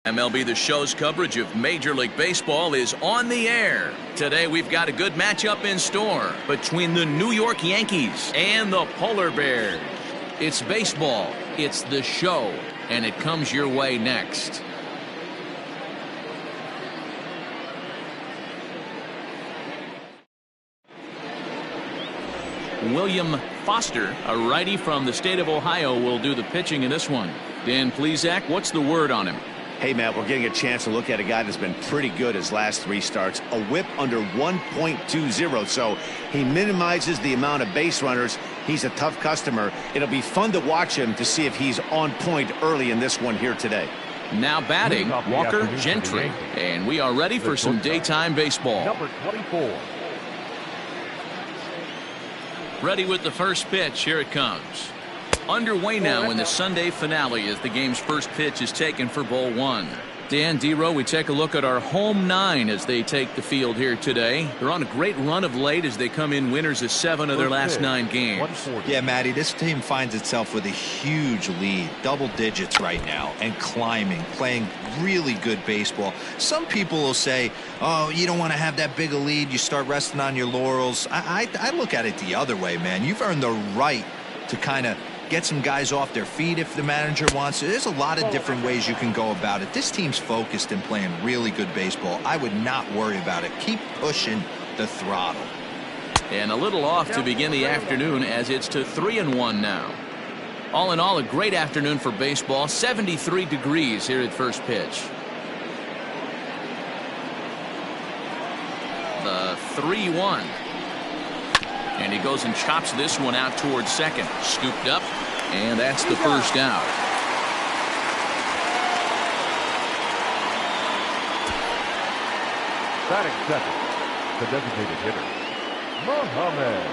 MLB The Show's coverage of Major League Baseball is on the air. Today we've got a good matchup in store between the New York Yankees and the Polar Bears. It's baseball, it's The Show, and it comes your way next. William Foster, a righty from the state of Ohio, will do the pitching in this one. Dan Plesac, what's the word on him? Hey, Matt, we're getting a chance to look at a guy that's been pretty good his last 3 starts. A whip under 1.20, so he minimizes the amount of base runners. He's a tough customer. It'll be fun to watch him to see if he's on point early in this one here today. Now batting, Walker Gentry. And we are ready for some daytime baseball. Number 24. Ready with the first pitch. Here it comes. Underway now in the Sunday finale as the game's first pitch is taken for ball 1. Dan, D-Row, we take a look at our home 9 as they take the field here today. They're on a great run of late as they come in winners of 7 of their last 9 games. Yeah, Matty, this team finds itself with a huge lead, double digits right now, and climbing, playing really good baseball. Some people will say, oh, you don't want to have that big a lead, you start resting on your laurels. I look at it the other way, man. You've earned the right to kind of get some guys off their feet if the manager wants to. There's a lot of different ways you can go about it. This team's focused and playing really good baseball. I would not worry about it. Keep pushing the throttle. And a little off to begin the afternoon as it's to 3-1 now. All in all, a great afternoon for baseball. 73 degrees here at first pitch. The 3-1. And he goes and chops this one out towards second. Scooped up, and that's the first out. Batting second, the designated hitter, Mohamed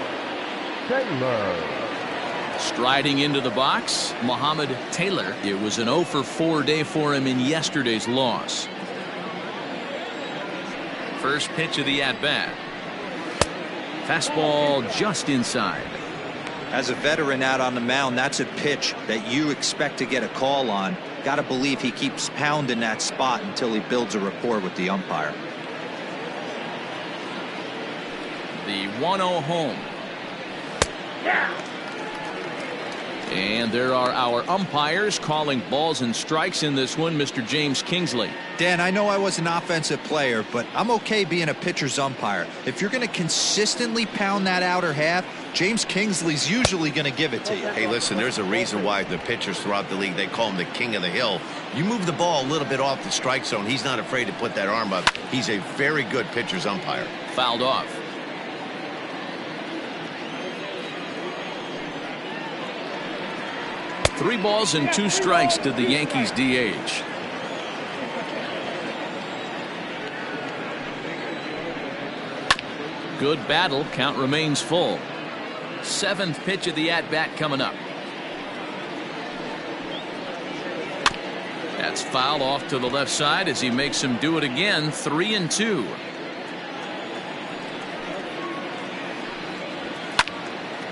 Taylor. Striding into the box, Mohamed Taylor. It was an 0 for 4 day for him in yesterday's loss. First pitch of the at-bat. Fastball just inside. As a veteran out on the mound, that's a pitch that you expect to get a call on. Got to believe he keeps pounding that spot until he builds a rapport with the umpire. The 1-0 home. And there are our umpires calling balls and strikes in this one. Mr. James Kingsley. Dan, I know I was an offensive player, but I'm okay being a pitcher's umpire. If you're going to consistently pound that outer half, James Kingsley's usually going to give it to you. Hey, listen, there's a reason why the pitchers throughout the league, they call him the king of the hill. You move the ball a little bit off the strike zone, he's not afraid to put that arm up. He's a very good pitcher's umpire. Fouled off. Three balls and 2 strikes to the Yankees DH. Good battle. Count remains full. 7th pitch of the at-bat coming up. That's foul off to the left side as he makes him do it again. 3-2.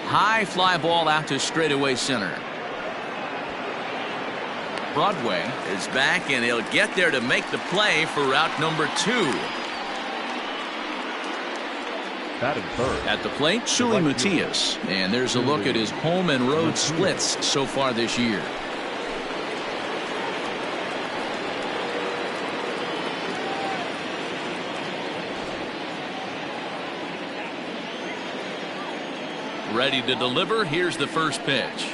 High fly ball out to straightaway center. Broadway is back, and he'll get there to make the play for route number 2. Batting third. At the plate, Suli Matias. And there's a look at his home and road splits so far this year. Ready to deliver. Here's the first pitch.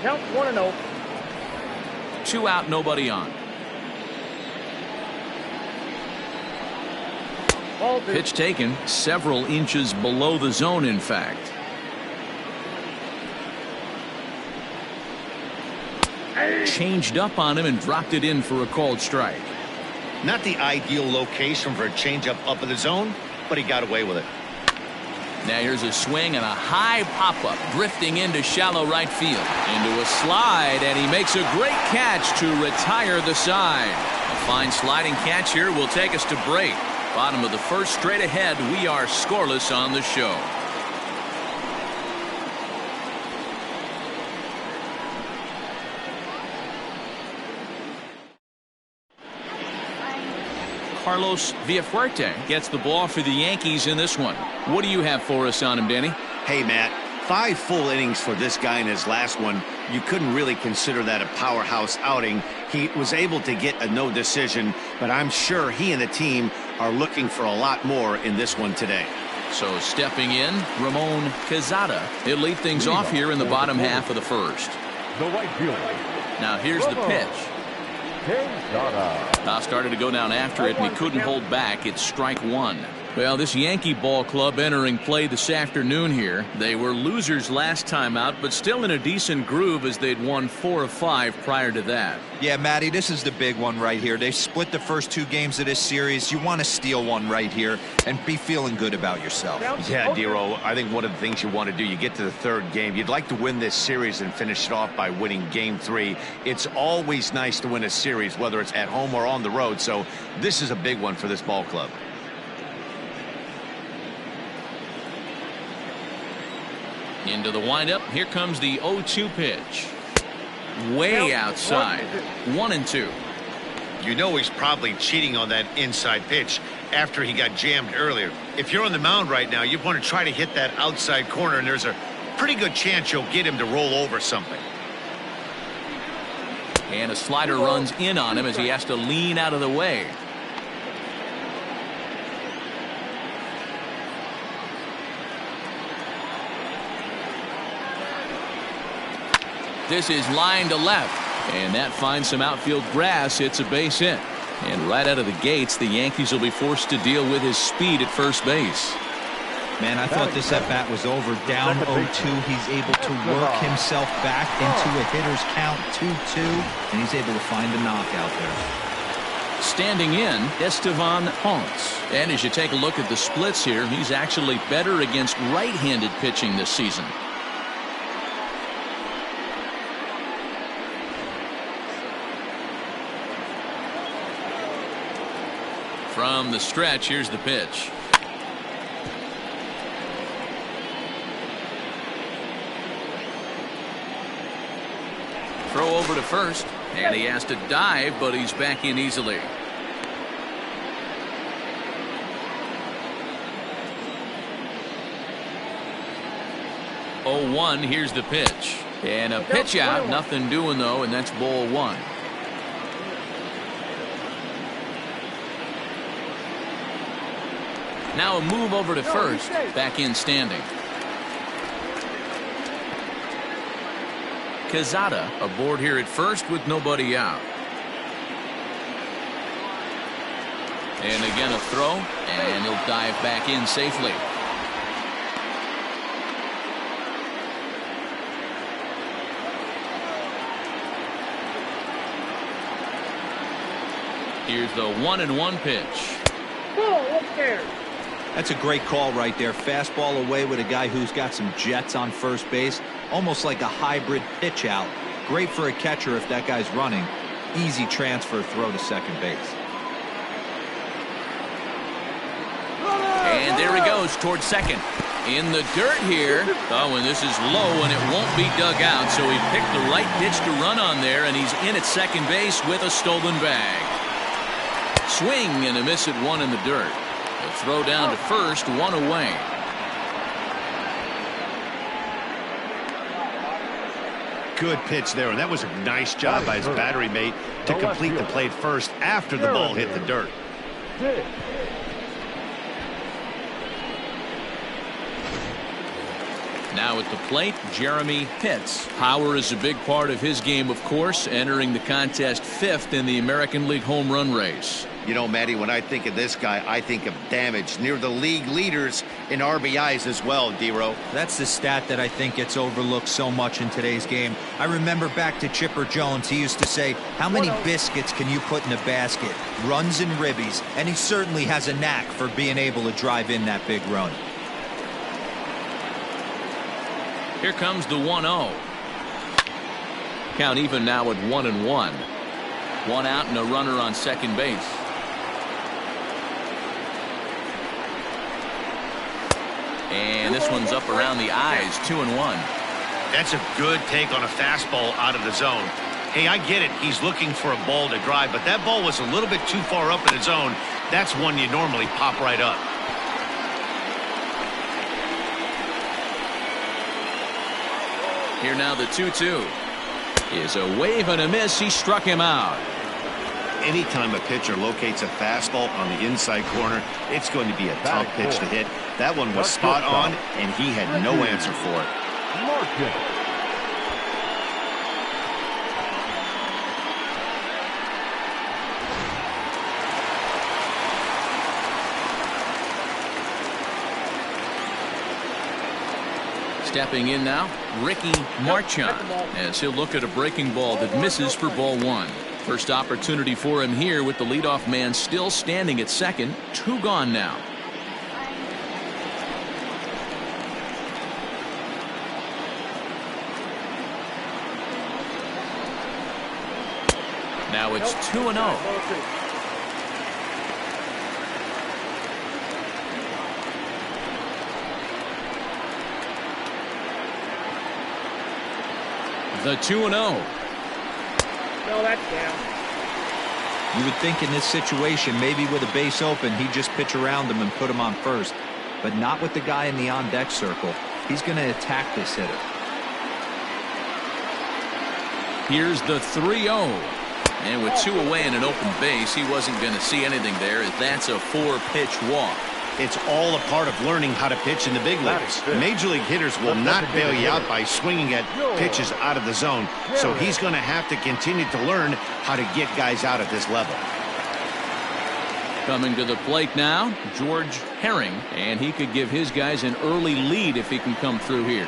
Count 1-0. 2 out, nobody on. Pitch taken several inches below the zone, in fact. Changed up on him and dropped it in for a called strike. Not the ideal location for a changeup up in the zone, but he got away with it. Now here's a swing and a high pop-up drifting into shallow right field. Into a slide, and he makes a great catch to retire the side. A fine sliding catch here will take us to break. Bottom of the first, straight ahead. We are scoreless on the show. Carlos Villafuerte gets the ball for the Yankees in this one. What do you have for us on him, Danny? Hey, Matt, 5 full innings for this guy in his last one. You couldn't really consider that a powerhouse outing. He was able to get a no decision, but I'm sure he and the team are looking for a lot more in this one today. So stepping in, Ramon Quezada. He'll lead things off here in the bottom half of the first. The right fielder. Now here's the pitch. Started to go down after it, and he couldn't hold back. It's strike one. Well, this Yankee ball club entering play this afternoon here. They were losers last time out, but still in a decent groove as they'd won 4 of 5 prior to that. Yeah, Matty, this is the big one right here. They split the first 2 games of this series. You want to steal one right here and be feeling good about yourself. Yeah, Dero, I think one of the things you want to do, you get to the 3rd game, you'd like to win this series and finish it off by winning game 3. It's always nice to win a series, whether it's at home or on the road, so this is a big one for this ball club. Into the windup. Here comes the 0-2 pitch. Way outside. 1-2. You know he's probably cheating on that inside pitch after he got jammed earlier. If you're on the mound right now, you want to try to hit that outside corner, and there's a pretty good chance you'll get him to roll over something. And a slider runs in on him as he has to lean out of the way. This is line to left, and that finds some outfield grass. It's a base hit. And right out of the gates, the Yankees will be forced to deal with his speed at first base. Man, I thought this at-bat was over. Down 0-2. He's able to work himself back into a hitter's count 2-2, and he's able to find a knockout there. Standing in, Estevan Ponce. And as you take a look at the splits here, he's actually better against right-handed pitching this season. From the stretch, here's the pitch. Throw over to first, and he has to dive, but he's back in easily. Oh, 1, here's the pitch. And a pitch out, nothing doing though, and that's ball 1. Now a move over to first, back in standing. Quezada aboard here at first with nobody out. And again a throw, and he'll dive back in safely. Here's the 1-1 pitch. That's a great call right there. Fastball away with a guy who's got some jets on first base. Almost like a hybrid pitch out. Great for a catcher if that guy's running. Easy transfer throw to second base. And there he goes towards second. In the dirt here. Oh, and this is low, and it won't be dug out. So he picked the right pitch to run on there, and he's in at second base with a stolen bag. Swing and a miss at 1 in the dirt. A throw down to first, 1 away. Good pitch there, and that was a nice job by his battery mate to complete the play first after the ball hit the dirt. Now at the plate, Jeremy Pitts. Power is a big part of his game, of course, entering the contest 5th in the American League home run race. You know, Matty, when I think of this guy, I think of damage. Near the league leaders in RBIs as well, Dero. That's the stat that I think gets overlooked so much in today's game. I remember back to Chipper Jones. He used to say, how many biscuits can you put in a basket? Runs and ribbies. And he certainly has a knack for being able to drive in that big run. Here comes the 1-0. Count even now at 1-1. 1 out and a runner on second base. And this one's up around the eyes, 2-1. That's a good take on a fastball out of the zone. Hey, I get it. He's looking for a ball to drive, but that ball was a little bit too far up in the zone. That's one you normally pop right up. Here now the 2-2 is a wave and a miss. He struck him out. Anytime a pitcher locates a fastball on the inside corner, it's going to be a tough pitch to hit. That one was spot on, and he had no answer for it. Stepping in now, Ricky Marchand, as he'll look at a breaking ball that misses for ball one. First opportunity for him here with the leadoff man still standing at second. 2 gone now. Now it's 2-0. The 2-0. No, that's down. You would think in this situation, maybe with a base open, he'd just pitch around him and put him on first. But not with the guy in the on-deck circle. He's going to attack this hitter. Here's the 3-0. And with 2 away and an open base, he wasn't going to see anything there. That's a 4-pitch walk. It's all a part of learning how to pitch in the big leagues. Major league hitters will not bail you out by swinging at pitches out of the zone. So he's going to have to continue to learn how to get guys out at this level. Coming to the plate now, George Herring, and he could give his guys an early lead if he can come through here.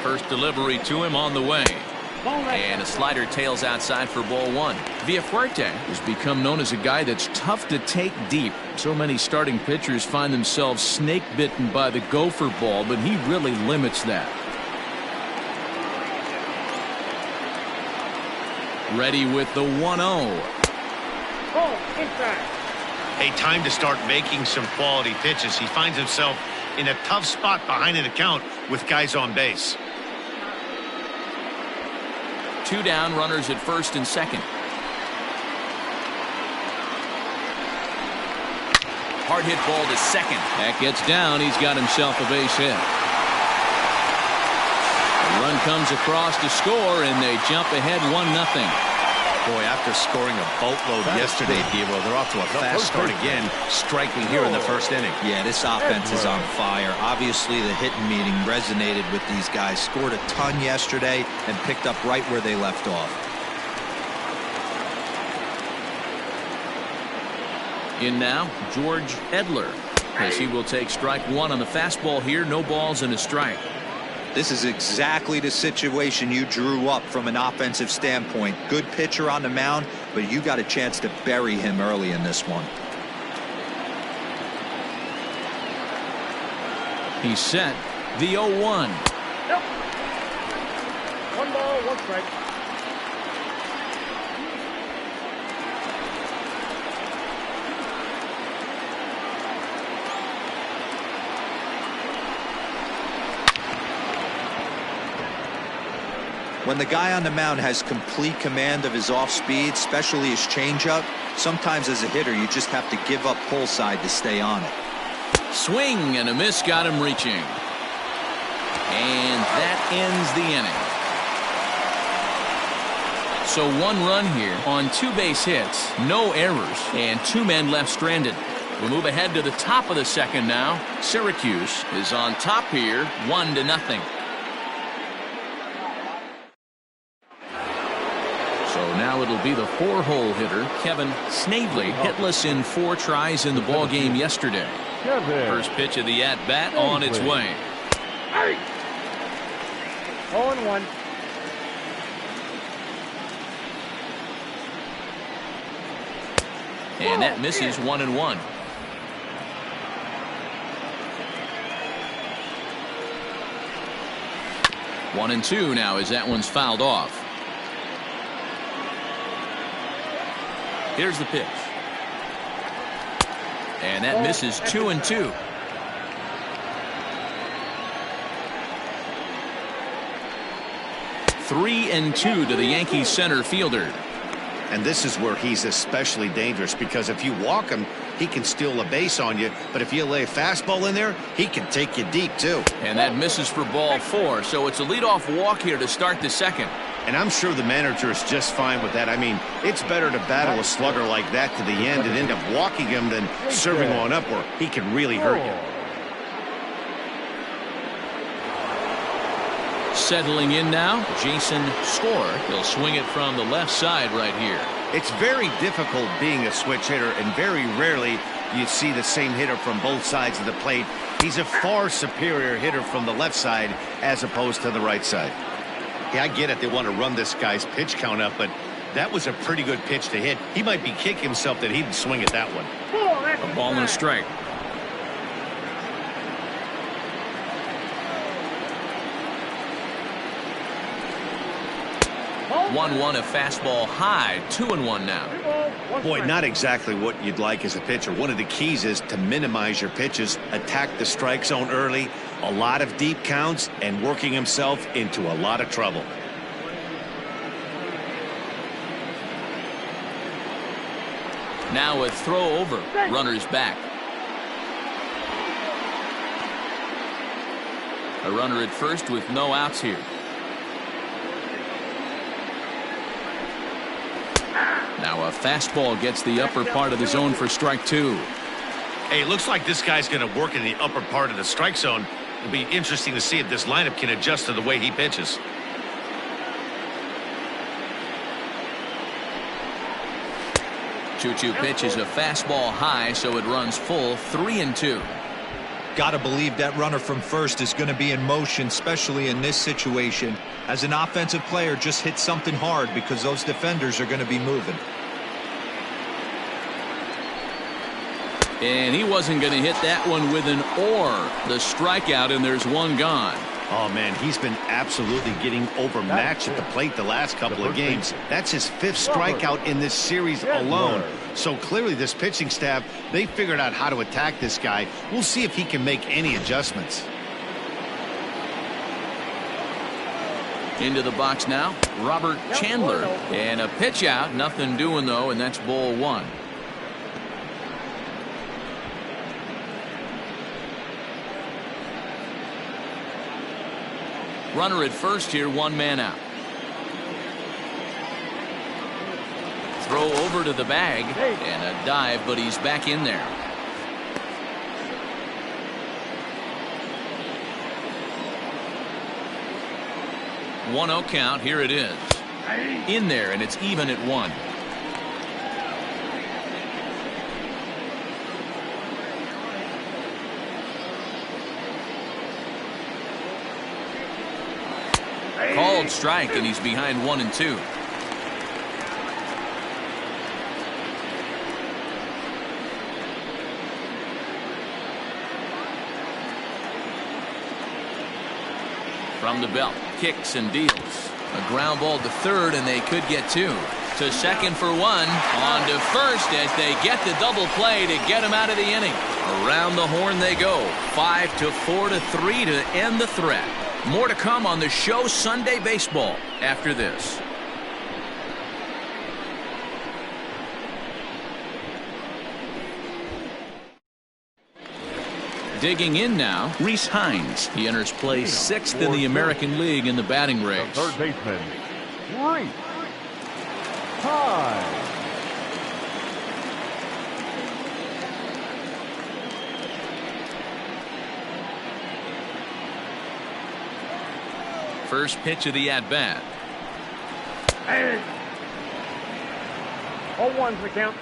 First delivery to him on the way. And a slider tails outside for ball one. Villafuerte has become known as a guy that's tough to take deep. So many starting pitchers find themselves snake bitten by the gopher ball, but he really limits that. Ready with the 1-0. Oh, inside. Hey, time to start making some quality pitches. He finds himself in a tough spot behind an account with guys on base. 2 down, runners at first and second. Hard hit ball to second. That gets down. He's got himself a base hit. The run comes across to score, and they jump ahead 1-0. Boy, after scoring a boatload yesterday, Devo, they're off to a fast start again, striking here in the first inning. Yeah, this offense is on fire. Obviously, the hitting meeting resonated with these guys. Scored a ton yesterday and picked up right where they left off. In now, George Edler, as he will take strike one on the fastball here. No balls and a strike. This is exactly the situation you drew up from an offensive standpoint. Good pitcher on the mound, but you got a chance to bury him early in this one. He's set. The 0-1. Nope. 1 ball, 1 strike. When the guy on the mound has complete command of his off speed, especially his changeup, sometimes as a hitter you just have to give up pull side to stay on it. Swing and a miss got him reaching. And that ends the inning. So 1 run here on 2 base hits, no errors, and 2 men left stranded. We move ahead to the top of the second now. Syracuse is on top here, 1-0. So now it'll be the 4-hole hitter, Kevin Snavely, hitless in 4 tries in the ball game yesterday. First pitch of the at-bat on its way. 0-1. And that misses 1-1. One and 2 now as that one's fouled off. Here's the pitch. And that misses 2-2. Three and 2 to the Yankees center fielder. And this is where he's especially dangerous, because if you walk him, he can steal a base on you. But if you lay a fastball in there, he can take you deep, too. And that misses for ball 4. So it's a leadoff walk here to start the second. And I'm sure the manager is just fine with that. I mean, it's better to battle a slugger like that to the end and end up walking him than serving on up where he can really hurt you. Settling in now, Jason Score. He'll swing it from the left side right here. It's very difficult being a switch hitter, and very rarely you see the same hitter from both sides of the plate. He's a far superior hitter from the left side as opposed to the right side. Yeah, I get it. They want to run this guy's pitch count up, but that was a pretty good pitch to hit. He might be kicking himself that he didn't swing at that one. A ball and a strike. 1-1, a fastball high. 2-1 now. Boy, not exactly what you'd like as a pitcher. One of the keys is to minimize your pitches, attack the strike zone early, a lot of deep counts, and working himself into a lot of trouble. Now a throw over. Runner's back. A runner at first with no outs here. Now a fastball gets the upper part of the zone for strike 2. Hey, it looks like this guy's going to work in the upper part of the strike zone. It'll be interesting to see if this lineup can adjust to the way he pitches. Two-two pitch is a fastball high, so it runs full. 3-2. Gotta believe that runner from first is going to be in motion, especially in this situation. As an offensive player, just hit something hard because those defenders are going to be moving. And he wasn't going to hit that one with an or. The strikeout, and there's one gone. Oh, man, he's been absolutely getting overmatched at the plate the last couple of games. That's his 5th strikeout in this series alone. So clearly this pitching staff, they figured out how to attack this guy. We'll see if he can make any adjustments. Into the box now, Robert Chandler. And a pitch out, nothing doing though, and that's ball 1. Runner at first here, 1 man out. Throw over to the bag and a dive, but he's back in there. One-oh count. Here it is. In there, and it's even at 1. Called strike, and he's behind 1-2. From the belt, kicks and deals. A ground ball to third, and they could get 2. To second for 1. On to first as they get the double play to get him out of the inning. Around the horn they go. 5-4 to 3 to end the threat. More to come on the show Sunday Baseball after this. Digging in now, Rhys Hines. He enters play 6th in the American League in the batting race. The third baseman, Rhys Hines. First pitch of the at-bat. 0-1's the count.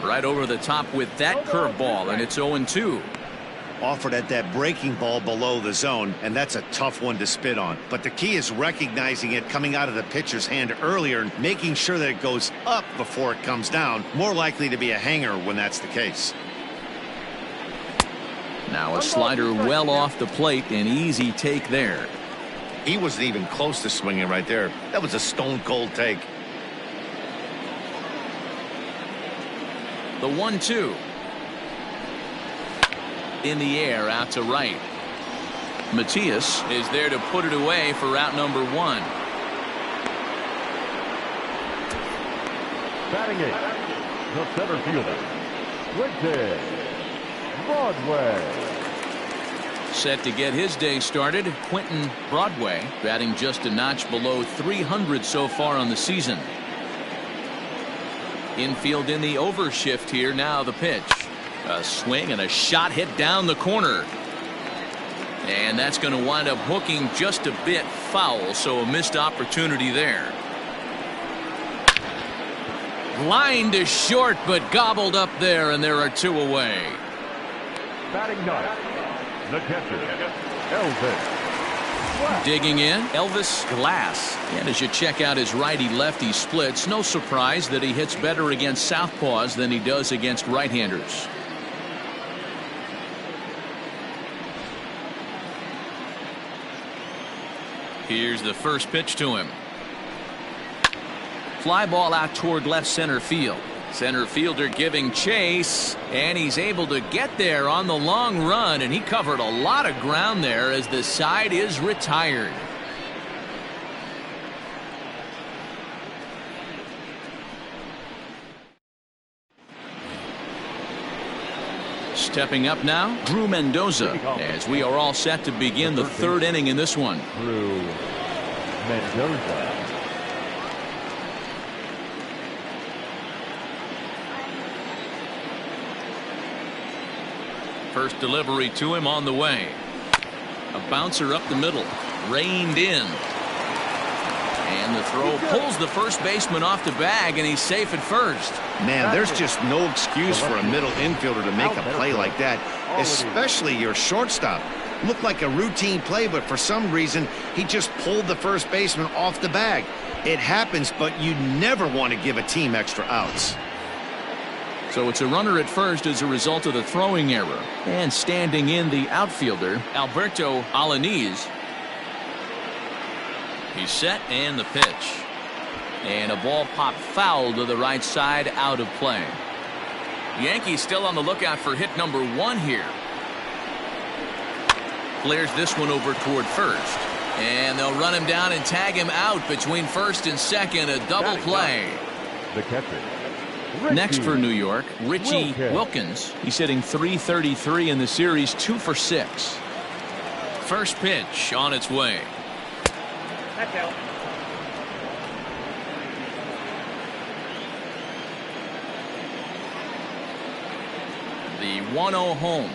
Right over the top with that curveball, and it's 0-2. Offered at that breaking ball below the zone, and that's a tough one to spit on. But the key is recognizing it coming out of the pitcher's hand earlier and making sure that it goes up before it comes down. More likely to be a hanger when that's the case. Now a slider well off the plate, an easy take there. He wasn't even close to swinging right there. That was a stone-cold take. The 1-2. in the air out to right. Matias is there to put it away for out number 1. Batting it, the center fielder, Quentin Broadway. Set to get his day started, Quentin Broadway, batting just a notch below 300 so far on the season. Infield in the overshift here. Now the pitch. A swing and a shot hit down the corner. And that's going to wind up hooking just a bit foul, so a missed opportunity there. Line to short, but gobbled up there, and there are 2 away. Batting ninth, the catcher, Elvis. Digging in, Elvis Glass. And as you check out his righty-lefty splits, no surprise that he hits better against southpaws than he does against right-handers. Here's the first pitch to him. Fly ball out toward left center field. Center fielder giving chase, and he's able to get there on the long run, and he covered a lot of ground there as the side is retired. Stepping up now, Drew Mendoza, as we are all set to begin the 3rd inning in this one. Drew Mendoza. First delivery to him on the way. A bouncer up the middle, reined in. And the throw pulls the first baseman off the bag, and he's safe at first. Man, there's just no excuse for a middle infielder to make a play like that, especially your shortstop. Looked like a routine play, but for some reason, he just pulled the first baseman off the bag. It happens, but you never want to give a team extra outs. So it's a runner at first as a result of the throwing error. And standing in the outfielder, Alberto Alanis. He's set, and the pitch. And a ball popped foul to the right side, out of play. Yankees still on the lookout for hit number 1 here. Flares this one over toward first. And they'll run him down and tag him out between first and second. A double play. The catcher. Next for New York, Richie Wilkins. He's hitting .333 in the series, 2 for 6. First pitch on its way. That's out. The 1-0 home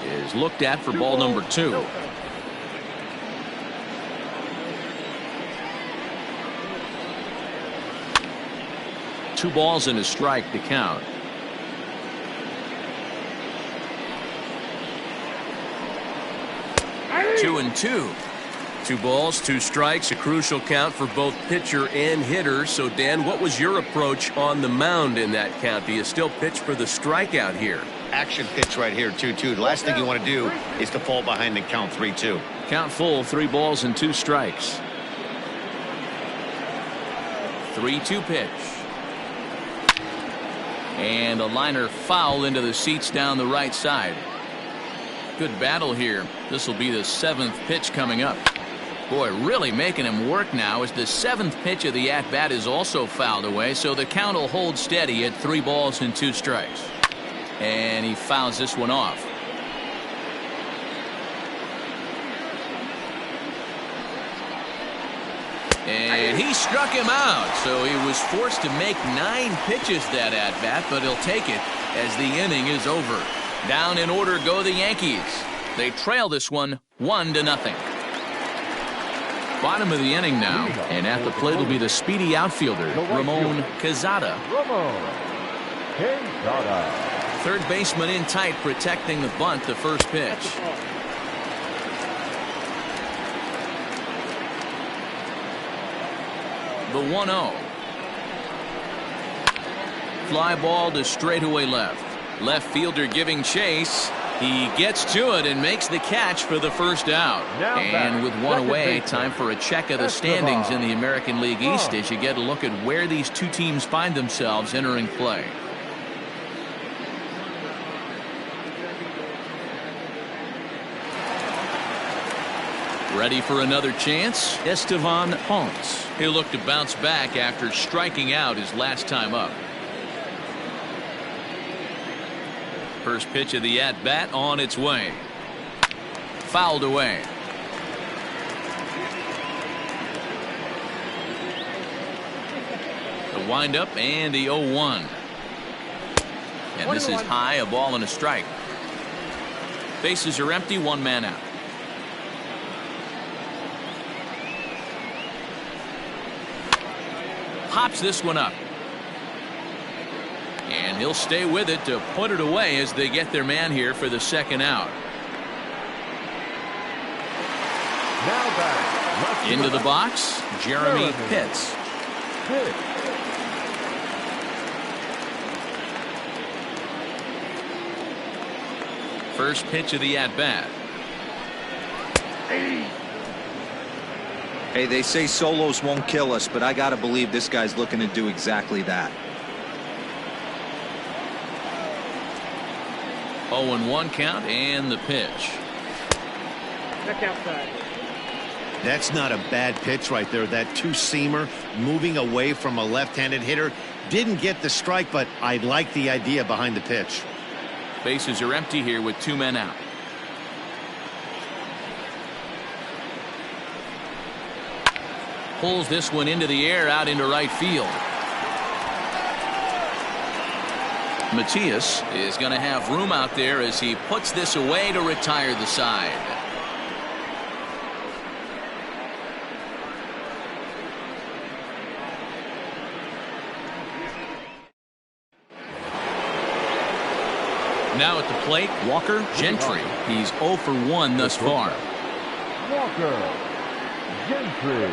is looked at for ball number 2. Two balls and a strike to count. Two and two. 2 balls, 2 strikes, a crucial count for both pitcher and hitter. So, Dan, what was your approach on the mound in that count? Do you still pitch for the strikeout here? Action pitch right here, 2-2. The last thing you want to do is to fall behind and count 3-2. Count full, 3 balls and 2 strikes. 3-2 pitch. And a liner foul into the seats down the right side. Good battle here. This will be the 7th pitch coming up. Boy, really making him work now as the 7th pitch of the at-bat is also fouled away, so the count will hold steady at 3 balls and 2 strikes. And he fouls this one off. And he struck him out, so he was forced to make 9 pitches that at-bat, but he'll take it as the inning is over. Down in order go the Yankees. They trail this one 1-0. Bottom of the inning now, and at the plate will be the speedy outfielder, Ramon Quezada. Third baseman in tight, protecting the bunt, the first pitch. The 1-0. Fly ball to straightaway left. Left fielder giving chase. He gets to it and makes the catch for the first out. And with 1 away, time for a check of the standings in the American League East as you get a look at where these 2 teams find themselves entering play. Ready for another chance? Estevan Ponce. He'll look to bounce back after striking out his last time up. First pitch of the at-bat on its way. Fouled away. The windup and the 0-1. And this is high, a ball and a strike. Bases are empty, one man out. Pops this one up. And he'll stay with it to put it away as they get their man here for the second out. Now back. Into the box, Jeremy Pitts. First pitch of the at-bat. Hey, they say solos won't kill us, but I got to believe this guy's looking to do exactly that. 0-1 count and the pitch. Check outside. That's not a bad pitch right there. That two-seamer moving away from a left-handed hitter. Didn't get the strike, but I like the idea behind the pitch. Bases are empty here with two men out. Pulls this one into the air out into right field. Matias is going to have room out there as he puts this away to retire the side. Now at the plate, Walker Gentry. He's 0 for 1 thus far. Walker Gentry.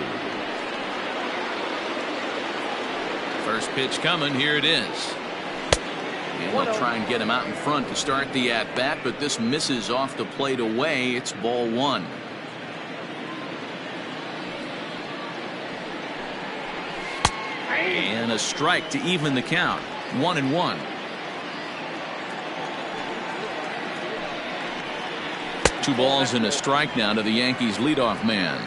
First pitch coming. Here it is. And they'll try and get him out in front to start the at-bat, but this misses off the plate away. It's ball one. And a strike to even the count. 1-1. Two balls and a strike now to the Yankees leadoff man.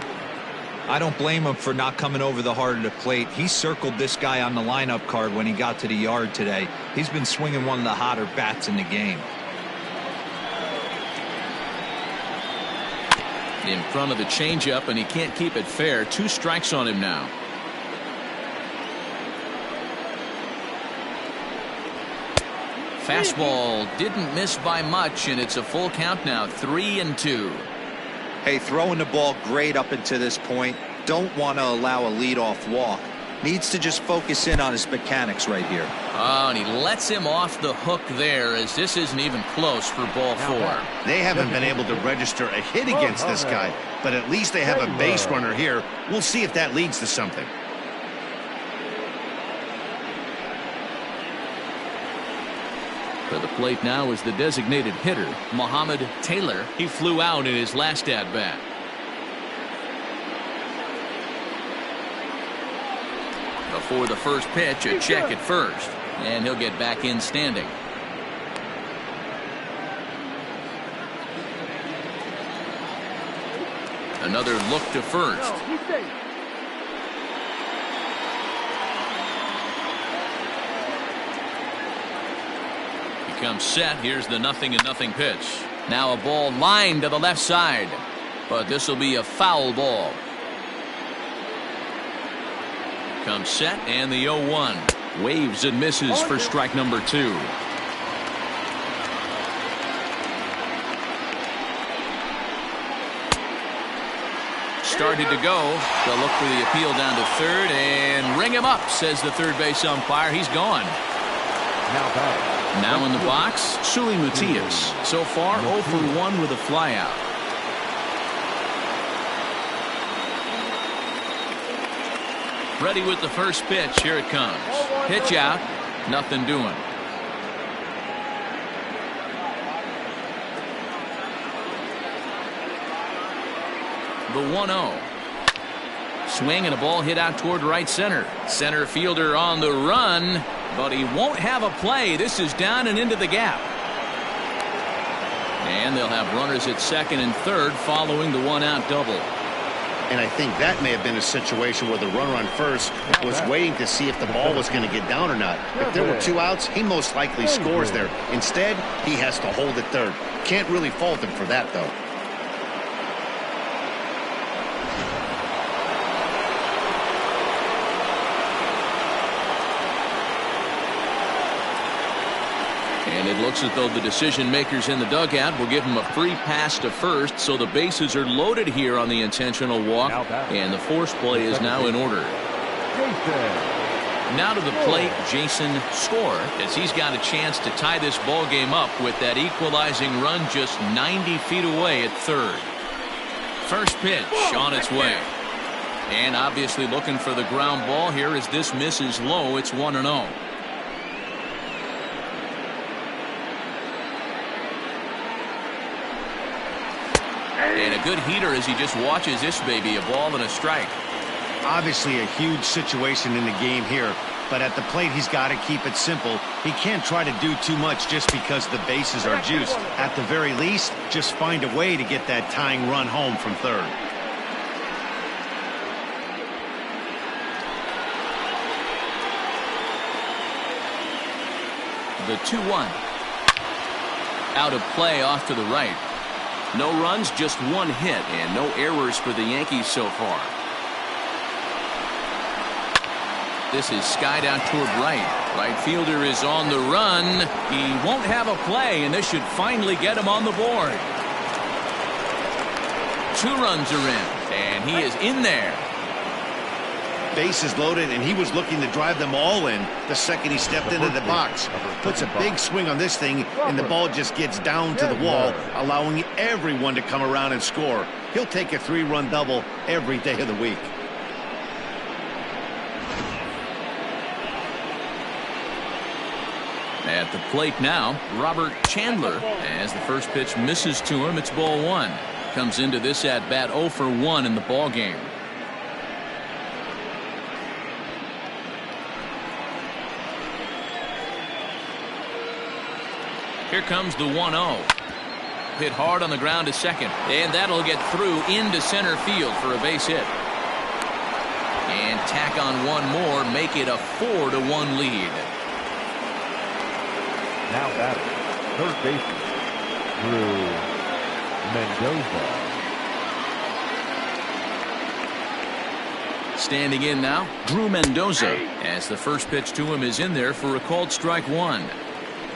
I don't blame him for not coming over the heart of the plate. He circled this guy on the lineup card when he got to the yard today. He's been swinging one of the hotter bats in the game. In front of the changeup, and he can't keep it fair. 2 strikes on him now. Fastball didn't miss by much, and it's a full count now. 3-2. Hey, throwing the ball great up until this point. Don't want to allow a leadoff walk. Needs to just focus in on his mechanics right here. Oh, and he lets him off the hook there, as this isn't even close for ball 4. They haven't been able to register a hit against this guy, but at least they have a base runner here. We'll see if that leads to something. To the plate now is the designated hitter, Mohamed Taylor. He flew out in his last at-bat. Before the first pitch, a check at first, and he'll get back in standing. Another look to first. Comes set. Here's the 0-0 pitch. Now a ball lined to the left side, but this will be a foul ball. Comes set, and the 0-1 waves and misses for strike number 2. Started to go. They'll look for the appeal down to third and ring him up, says the third base umpire. He's gone. Now in the box, Suli Matias. So far, 0 for 1 with a flyout. Ready with the first pitch. Here it comes. Pitch out. Nothing doing. The 1-0. Swing and a ball hit out toward right center. Center fielder on the run, but he won't have a play. This is down and into the gap. And they'll have runners at second and third following the 1-out double. And I think that may have been a situation where the runner on first was waiting to see if the ball was going to get down or not. If there were 2 outs, he most likely scores there. Instead, he has to hold at third. Can't really fault him for that, though. And it looks as though the decision makers in the dugout will give him a free pass to first, so the bases are loaded here on the intentional walk, and the force play is now in order. Now to the plate, Jason Score, as he's got a chance to tie this ball game up with that equalizing run just 90 feet away at third. First pitch on its way. And obviously looking for the ground ball here as this misses low. It's 1-0. And a good heater as he just watches this baby, a ball and a strike. Obviously a huge situation in the game here, but at the plate he's got to keep it simple. He can't try to do too much just because the bases are juiced. At the very least, just find a way to get that tying run home from third. The 2-1. Out of play off to the right. No runs, just 1 hit, and no errors for the Yankees so far. This is skied out toward right. Right fielder is on the run. He won't have a play, and this should finally get him on the board. 2 runs are in, and he is in there. Bases loaded, and he was looking to drive them all in the second he stepped into the box. Puts a big swing on this thing, and the ball just gets down to the wall, allowing everyone to come around and score. He'll take a 3-run double every day of the week. At the plate now, Robert Chandler, as the first pitch misses to him. It's ball 1. Comes into this at bat 0 for 1 in the ball game. Here comes the 1-0. Hit hard on the ground to second, and that'll get through into center field for a base hit. And tack on one more, make it a 4-1 lead. Now batting, third baseman, Drew Mendoza. Standing in now, Drew Mendoza, as the first pitch to him is in there for a called strike 1.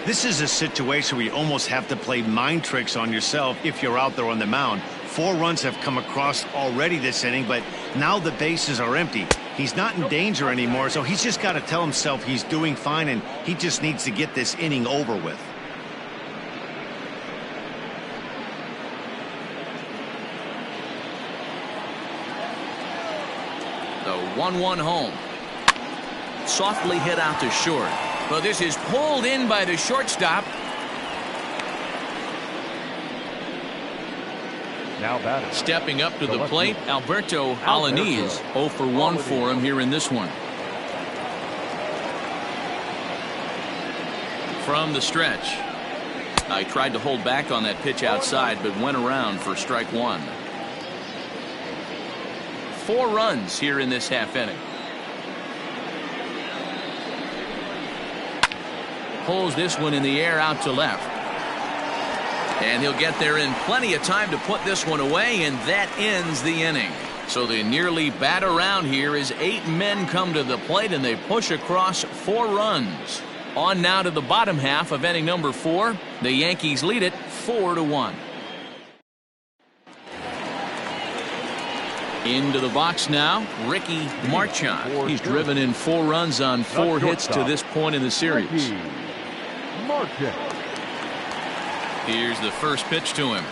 This is a situation where you almost have to play mind tricks on yourself if you're out there on the mound. 4 runs have come across already this inning, but now the bases are empty. He's not in danger anymore, so he's just got to tell himself he's doing fine, and he just needs to get this inning over with. The 1-1 home. Softly hit out to short. Well, this is pulled in by the shortstop. Now batting. Stepping up to the plate, Alberto Alanis. 0 for 1 for him here in this one. From the stretch. I tried to hold back on that pitch outside, but went around for strike 1. 4 runs here in this half inning. Pulls this one in the air out to left. And he'll get there in plenty of time to put this one away, and that ends the inning. So they nearly bat around here as 8 men come to the plate, and they push across 4 runs. On now to the bottom half of inning number 4. The Yankees lead it 4-1. Into the box now, Ricky Marchand. He's driven in 4 runs on 4 hits to this point in the series. Here's the first pitch to him.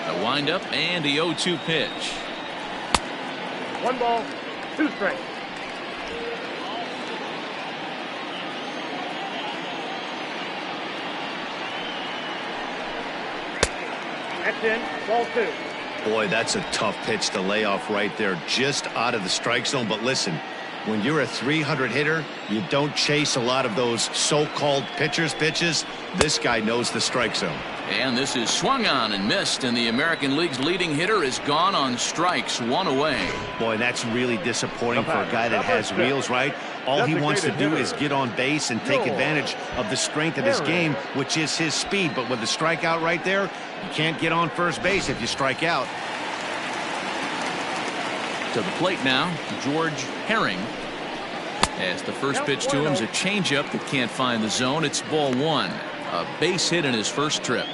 A windup and the 0-2 pitch. 1 ball, 2 strikes. That's in, ball 2. Boy, that's a tough pitch to lay off right there, just out of the strike zone. But listen, when you're a 300 hitter, you don't chase a lot of those so-called pitcher's pitches. This guy knows the strike zone. And this is swung on and missed, and the American League's leading hitter is gone on strikes, one away. Boy, that's really disappointing for a guy that has wheels, right? All he wants to do is get on base and take advantage of the strength of his game, which is his speed. But with the strikeout right there, you can't get on first base if you strike out. To the plate now, George Herring. As the first pitch to him is a changeup that can't find the zone. It's ball one. A base hit in his first trip.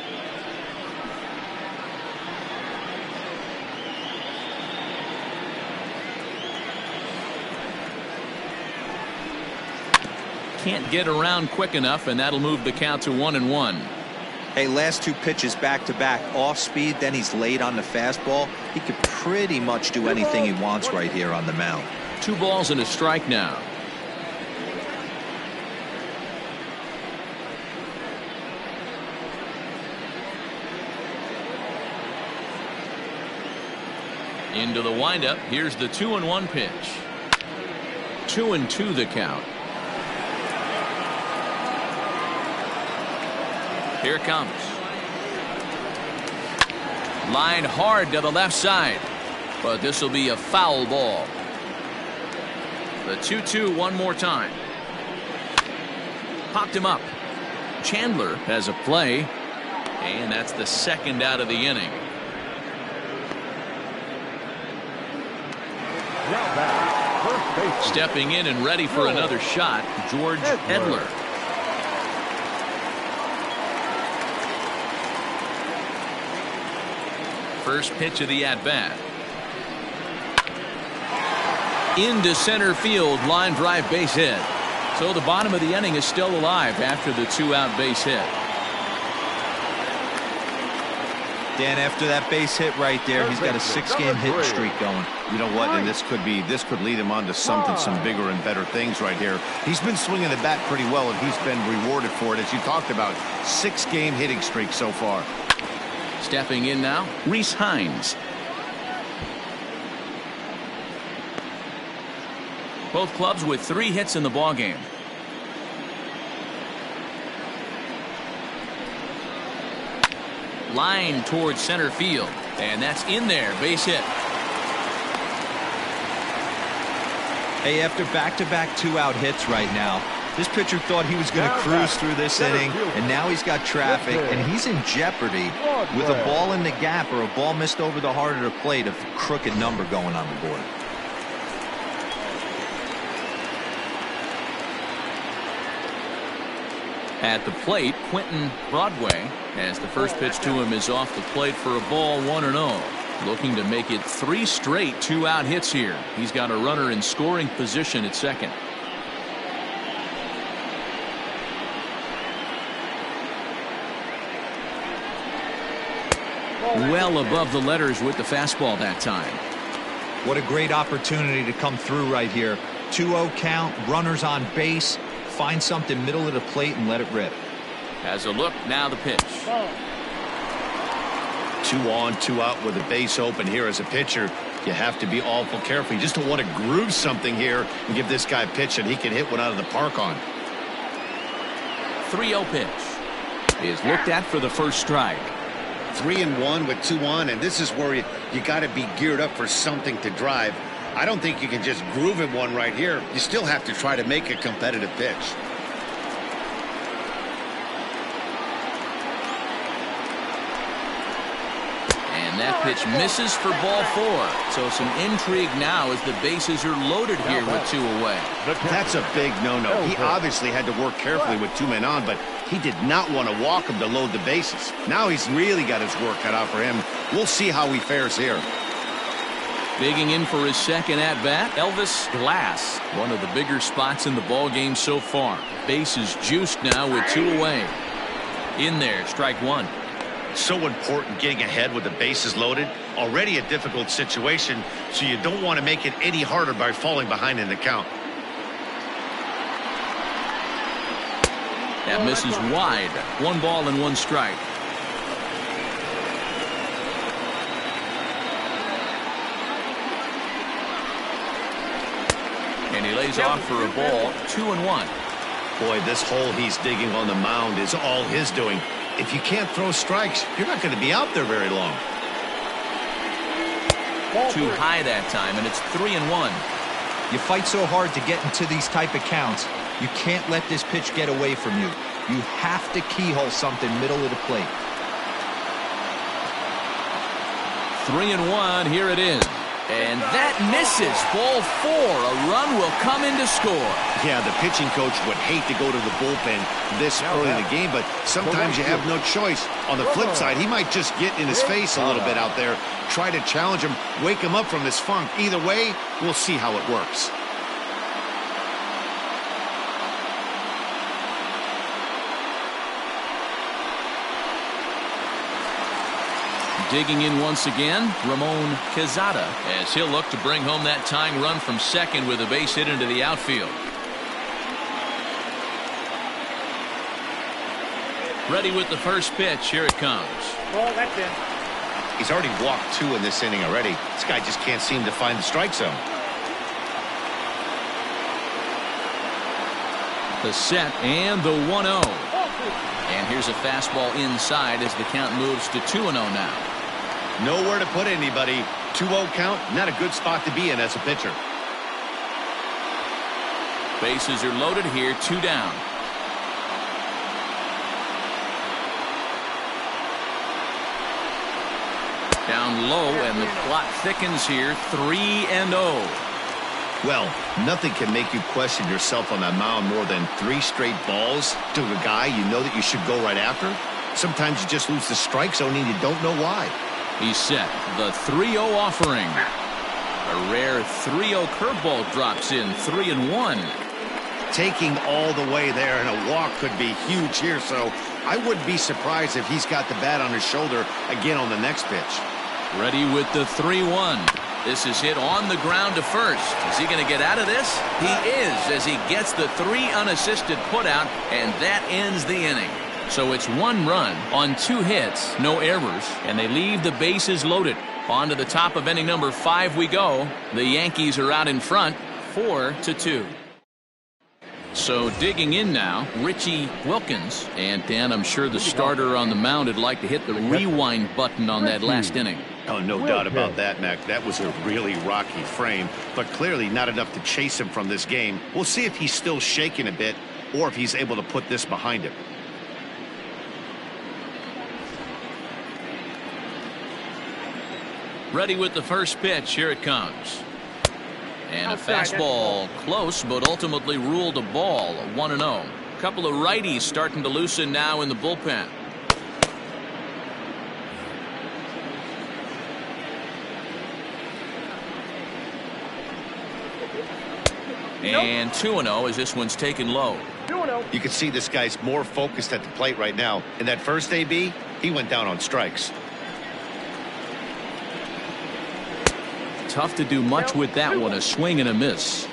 Can't get around quick enough, and that'll move the count to 1-1. Hey, last two pitches back to back, off speed, then he's late on the fastball. He could pretty much do anything he wants right here on the mound. 2 balls and a strike now. Into the windup. Here's the 2-1 pitch. 2-2 the count. Here it comes. Lined hard to the left side, but this will be a foul ball. The 2-2 one more time. Popped him up. Chandler has a play, and that's the second out of the inning. Stepping in and ready for another shot, George Edler. First pitch of the at-bat. Into center field, line drive base hit. So the bottom of the inning is still alive after the 2-out base hit. Dan, after that base hit right there, he's got a 6-game hitting streak going. You know what? And this could lead him on to some bigger and better things right here. He's been swinging the bat pretty well, and he's been rewarded for it, as you talked about. 6-game hitting streak so far. Stepping in now, Reese Hines. Both clubs with 3 hits in the ballgame. Line towards center field, and that's in there, base hit. Hey, after back-to-back 2-out hits right now, this pitcher thought he was going to cruise through this inning, and now he's got traffic, and he's in jeopardy with a ball in the gap or a ball missed over the heart of the plate, a crooked number going on the board. At the plate, Quentin Broadway, as the first pitch to him is off the plate for a ball, 1-0. Looking to make it 3 straight 2-out hits here. He's got a runner in scoring position at second. Well above the letters with the fastball that time. What a great opportunity to come through right here. 2-0 count, runners on base. Find something middle of the plate and let it rip. As a look, now the pitch. 2 on, 2 out with the base open here as a pitcher. You have to be awful careful. You just don't want to groove something here and give this guy a pitch and he can hit one out of the park on. 3-0 pitch is looked at for the first strike. 3-1 with 2 on, and this is where you got to be geared up for something to drive. I don't think you can just groove it one right here. You still have to try to make a competitive pitch. And that pitch misses for ball 4. So some intrigue now as the bases are loaded here with 2 away. That's a big no-no. He obviously had to work carefully with 2 men on, but he did not want to walk him to load the bases. Now he's really got his work cut out for him. We'll see how he fares here. Digging in for his second at-bat, Elvis Glass. One of the bigger spots in the ball game so far. Base is juiced now with 2 away. In there, strike 1. So important getting ahead with the bases loaded. Already a difficult situation, so you don't want to make it any harder by falling behind in the count. That misses wide. 1 ball and 1 strike. And he lays off for a ball, 2-1. Boy, this hole he's digging on the mound is all his doing. If you can't throw strikes, you're not going to be out there very long. Too high that time, and it's 3-1. You fight so hard to get into these type of counts. You can't let this pitch get away from you. You have to keyhole something middle of the plate. 3-1, here it is. And that misses. Ball 4. A run will come in to score. Yeah, the pitching coach would hate to go to the bullpen this early in the game, but sometimes you have no choice. On the flip side, he might just get in his face a little bit out there, try to challenge him, wake him up from his funk. Either way, we'll see how it works. Digging in once again, Ramon Quezada, as he'll look to bring home that tying run from second with a base hit into the outfield. Ready with the first pitch. Here it comes. Well, that's in. He's already walked 2 in this inning already. This guy just can't seem to find the strike zone. The set and the 1-0. And here's a fastball inside as the count moves to 2-0 now. Nowhere to put anybody. 2-0 count, not a good spot to be in as a pitcher. Bases are loaded here, 2 down. Down low, and the plot thickens here, 3-0. Well, nothing can make you question yourself on that mound more than 3 straight balls to a guy you know that you should go right after. Sometimes you just lose the strike zone and you don't know why. He's set. The 3-0 offering. A rare 3-0 curveball drops in, 3-1. Taking all the way there, and a walk could be huge here, so I wouldn't be surprised if he's got the bat on his shoulder again on the next pitch. Ready with the 3-1. This is hit on the ground to first. Is he going to get out of this? He is, as he gets the 3 unassisted putout, and that ends the inning. So it's 1 run on 2 hits, no errors, and they leave the bases loaded. On to the top of inning number 5 we go. The Yankees are out in front, 4-2. So digging in now, Richie Wilkins. And Dan, I'm sure the starter on the mound would like to hit the rewind button on that last inning. Oh, no doubt about that, Mac. That was a really rocky frame, but clearly not enough to chase him from this game. We'll see if he's still shaking a bit or if he's able to put this behind him. Ready with the first pitch. Here it comes. And a fastball close, but ultimately ruled a ball, 1-0. A couple of righties starting to loosen now in the bullpen. And 2-0 as this one's taken low. 2-0. You can see this guy's more focused at the plate right now. In that first AB, he went down on strikes. Tough to do much with that one, a swing and a miss.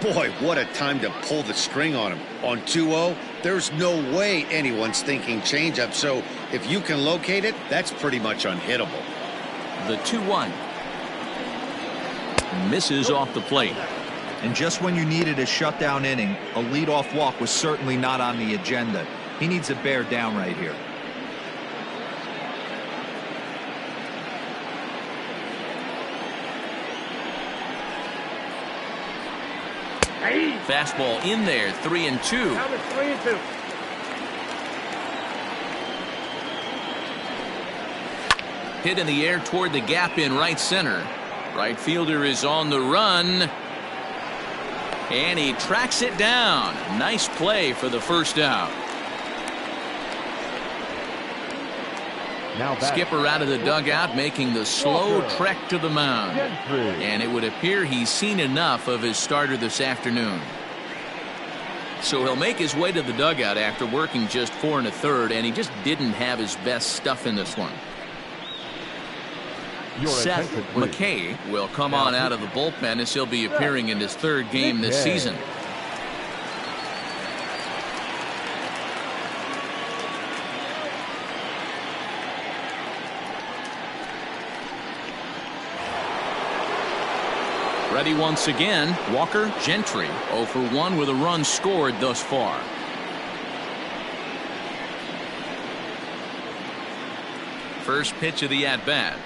Boy, what a time to pull the string on him. On 2-0, there's no way anyone's thinking changeup, so if you can locate it, that's pretty much unhittable. The 2-1. Misses off the plate. And just when you needed a shutdown inning, a leadoff walk was certainly not on the agenda. He needs to bear down right here. Fastball in there, 3-2. Now it's 3-2. Hit in the air toward the gap in right center. Right fielder is on the run. And he tracks it down. Nice play for the first out. Now Skipper out of the dugout making the slow trek to the mound. And it would appear he's seen enough of his starter this afternoon. So he'll make his way to the dugout after working just 4 1/3, and he just didn't have his best stuff in this one. Seth McKay will come on out of the bullpen as he'll be appearing in his 3rd game this season. Ready once again, Walker Gentry 0 for 1 with a run scored thus far. First pitch of the at-bat.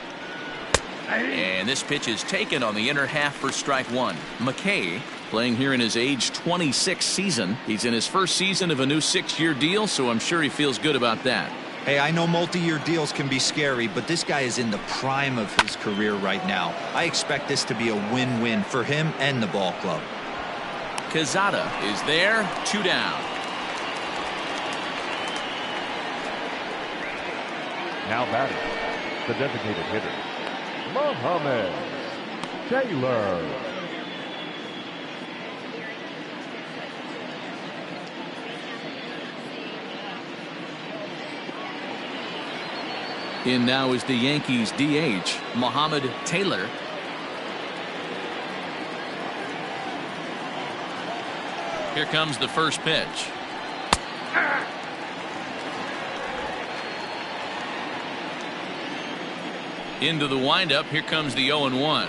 And this pitch is taken on the inner half for strike one. McKay playing here in his age 26 season. He's in his first season of a new 6-year deal, so I'm sure he feels good about that. Hey, I know multi-year deals can be scary, but this guy is in the prime of his career right now. I expect this to be a win-win for him and the ball club. Quezada is there, 2 down. Now batting, the designated hitter, Mohamed Taylor. In now is the Yankees DH, Mohamed Taylor. Here comes the first pitch. Into the windup. Here comes the 0-1.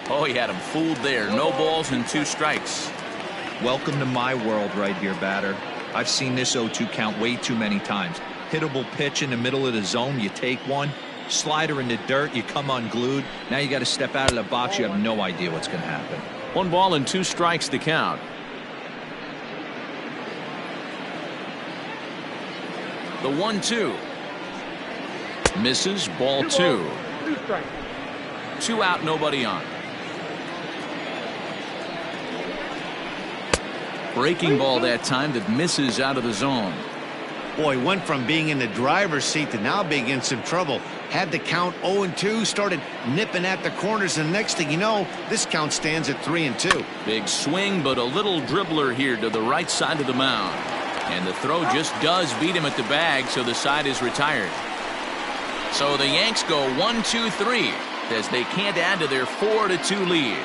Oh, he had him fooled there. No balls and 2 strikes. Welcome to my world right here, batter. I've seen this 0-2 count way too many times. Hittable pitch in the middle of the zone, you take one. Slider in the dirt, you come unglued. Now you got to step out of the box. You have no idea what's going to happen. 1 ball and 2 strikes to count. The 1-2. Misses, ball 2. 2 out, nobody on. Breaking ball that time that misses out of the zone. Boy, went from being in the driver's seat to now being in some trouble. Had the count 0-2, started nipping at the corners, and the next thing you know, this count stands at 3-2. Big swing, but a little dribbler here to the right side of the mound. And the throw just does beat him at the bag, so the side is retired. So the Yanks go 1-2-3 as they can't add to their 4-2 lead.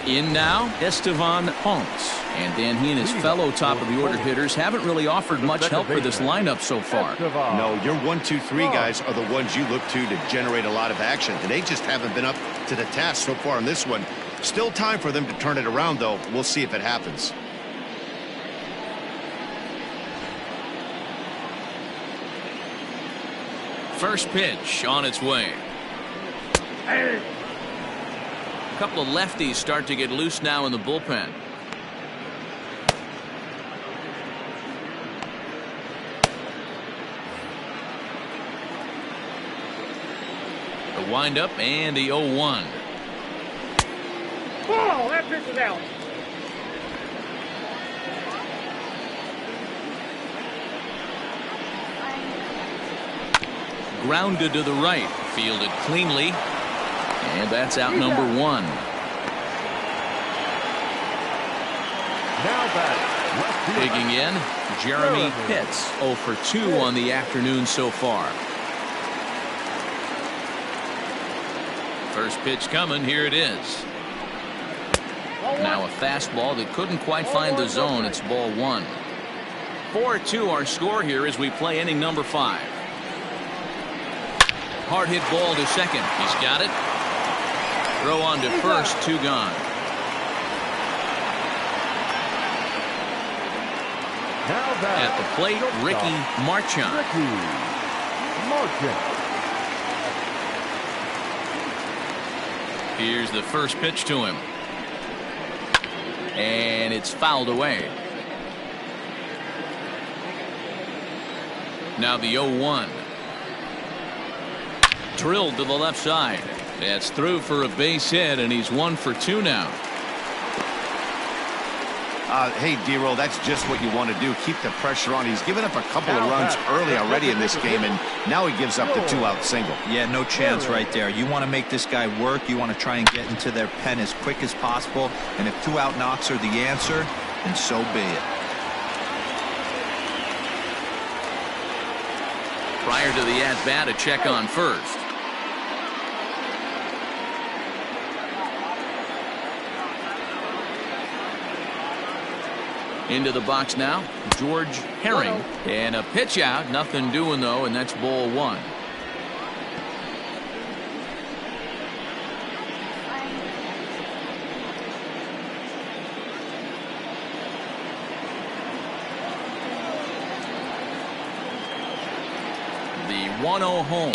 In now, Estevan Ponce. And then he and his fellow top of the order hitters haven't really offered much help for this lineup so far. No, your 1-2-3 guys are the ones you look to generate a lot of action, and they just haven't been up to the task so far in this one. Still time for them to turn it around, though. We'll see if it happens. First pitch on its way. A couple of lefties start to get loose now in the bullpen. The windup and the 0-1. Ball, that pitch is out. Grounded to the right, fielded cleanly, and that's out number 1. Now back, digging in, Jeremy Pitts 0 for 2 on the afternoon so far. First pitch coming, here it is. Now a fastball that couldn't quite find the zone. It's ball 1. 4-2 our score here as we play inning number 5. Hard hit ball to second. He's got it. Throw on to first, 2 gone. At the plate, Ricky Marchand. Here's the first pitch to him. And it's fouled away. Now the 0-1. Drilled to the left side. That's through for a base hit, and he's 1 for 2 now. Hey, D-Roll, that's just what you want to do. Keep the pressure on. He's given up a couple of runs early already in this game, and now he gives up the 2-out single. Yeah, no chance right there. You want to make this guy work. You want to try and get into their pen as quick as possible. And if 2-out knocks are the answer, then so be it. Prior to the at-bat, a check on first. Into the box now, George Herring. And a pitch out. Nothing doing, though, and that's ball one. The 1-0 home.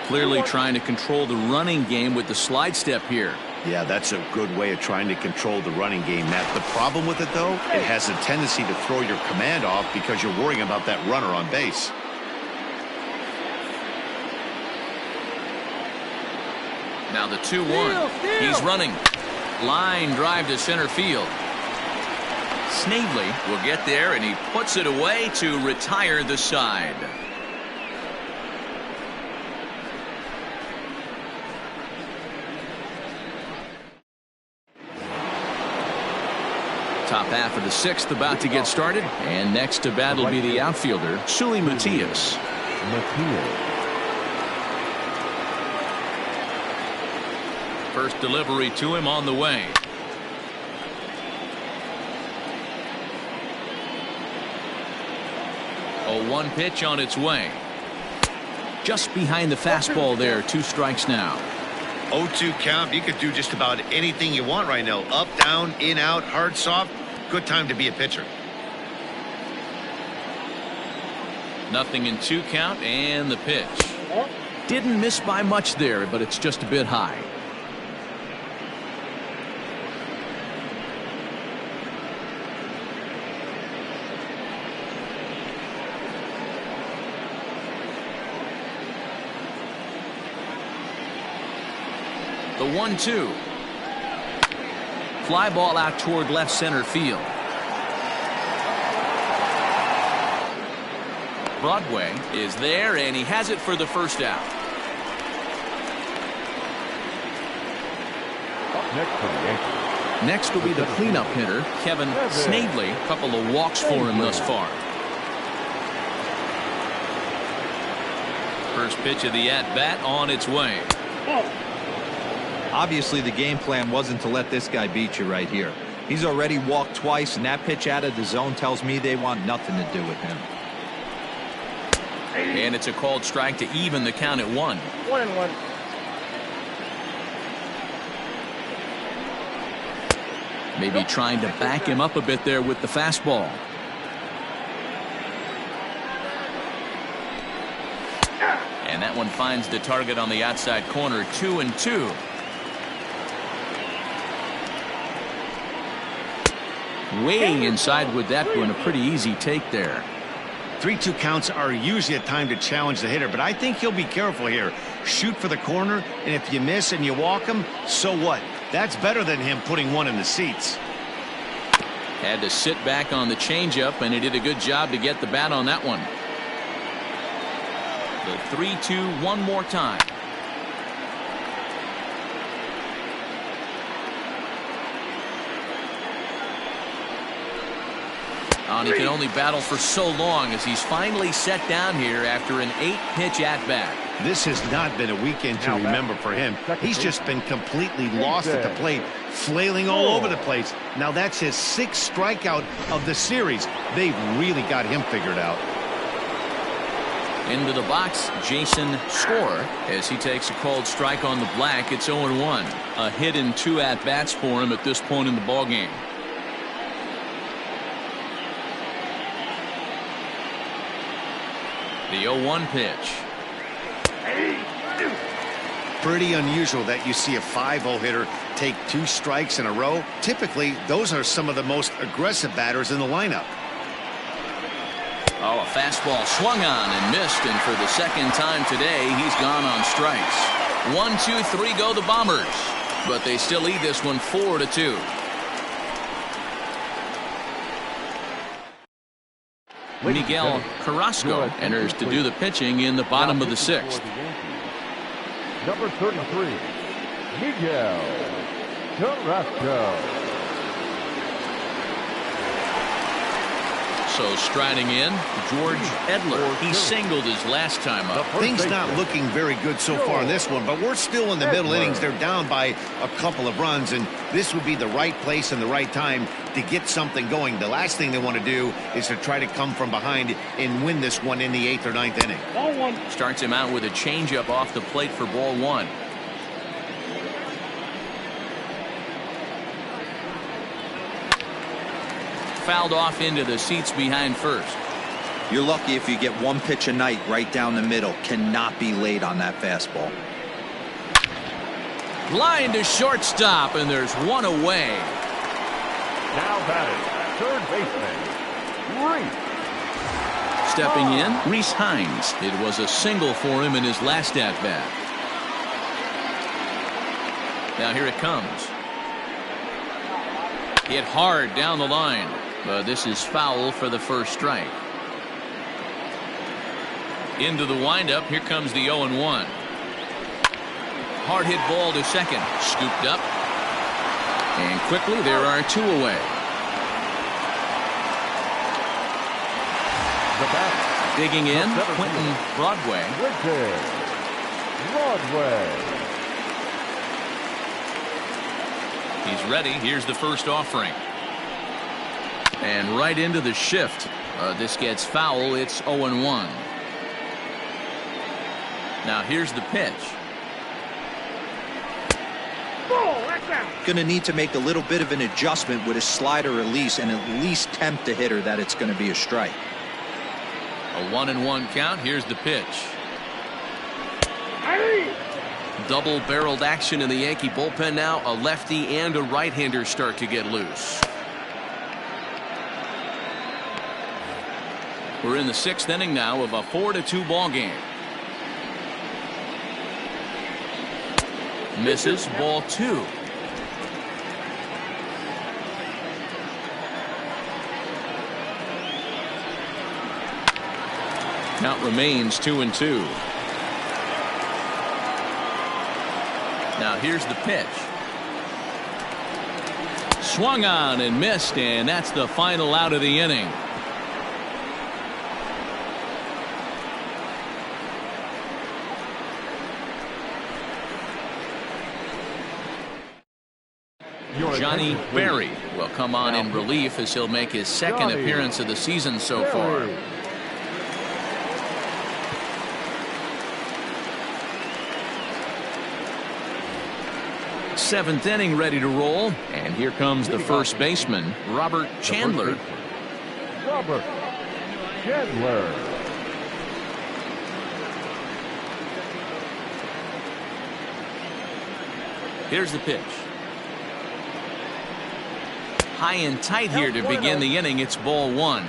Clearly trying to control the running game with the slide step here. Yeah, that's a good way of trying to control the running game, Matt. The problem with it, though, it has a tendency to throw your command off because you're worrying about that runner on base. Now the 2-1. He's running. Line drive to center field. Snavely will get there, and he puts it away to retire the side. Top half of the sixth about to get started, and next to bat will be the outfielder, Sully Matias. First delivery to him on the way. A 1 pitch on its way. Just behind the fastball there. 2 strikes now. 0-2 count. You could do just about anything you want right now. Up, down, in, out, hard, soft. Good time to be a pitcher. Nothing in 2 count, and the pitch. Didn't miss by much there, but it's just a bit high. The 1-2. Fly ball out toward left center field. Broadway is there, and he has it for the first out. Up next for the Yankees. Next will be the cleanup hitter, Kevin Snavely. A couple of walks for him thus far. First pitch of the at-bat on its way. Obviously, the game plan wasn't to let this guy beat you right here. He's already walked twice, and that pitch out of the zone tells me they want nothing to do with him. And it's a called strike to even the count at 1. 1-1. Maybe trying to back him up a bit there with the fastball. And that one finds the target on the outside corner. 2-2. Way inside with that one. A pretty easy take there. 3-2 counts are usually a time to challenge the hitter, but I think he'll be careful here. Shoot for the corner, and if you miss and you walk him, so what? That's better than him putting one in the seats. Had to sit back on the changeup, and he did a good job to get the bat on that one. The 3-2 one more time. And he can only battle for so long as he's finally set down here after an 8-pitch at-bat. This has not been a weekend to remember for him. He's just been completely lost at the plate, flailing all over the place. Now that's his 6th strikeout of the series. They've really got him figured out. Into the box, Jason Score, as he takes a called strike on the black. It's 0-1. A hit in 2 at-bats for him at this point in the ballgame. The 0-1 pitch. Pretty unusual that you see a 5-0 hitter take 2 strikes in a row. Typically, those are some of the most aggressive batters in the lineup. Oh, a fastball swung on and missed, and for the second time today, he's gone on strikes. 1, 2, 3 go the Bombers, but they still lead this one 4-2. Miguel Carrasco enters to do the pitching in the bottom of the 6th. Number 33, Miguel Carrasco. So striding in, George Edler. He singled his last time up. Things not looking very good so far in this one, but we're still in the middle innings. They're down by a couple of runs, and this would be the right place and the right time to get something going. The last thing they want to do is to try to come from behind and win this one in the 8th or 9th inning. Ball one. Starts him out with a changeup off the plate for ball one. Fouled off into the seats behind first. You're lucky if you get one pitch a night right down the middle. Cannot be late on that fastball. Line to shortstop, and there's one away. Now batting, third baseman, Reese. Stepping in, Reese Hines. It was a single for him in his last at-bat. Now here it comes. Hit hard down the line, but this is foul for the first strike. Into the windup, here comes the 0-1. Hard hit ball to second, scooped up, and quickly there are two away. The bat, Digging in, Quentin Broadway. Broadway. He's ready. Here's the first offering. And right into the shift. This gets foul. It's 0-1. Now here's the pitch. Ball, that's out. Going to need to make a little bit of an adjustment with his slider release and at least tempt the hitter that it's going to be a strike. A 1-1 count. Here's the pitch. Hey. Double-barreled action in the Yankee bullpen now. A lefty and a right-hander start to get loose. We're in the 6th inning now of a 4-2 ball game. Misses, ball 2. Count remains 2-2. Now here's the pitch. Swung on and missed, and that's the final out of the inning. Johnny Berry will come on in relief as he'll make his second appearance of the season so far. Seventh inning ready to roll, and here comes the first baseman, Robert Chandler. Robert Chandler. Here's the pitch. High and tight here to begin the inning. It's ball 1.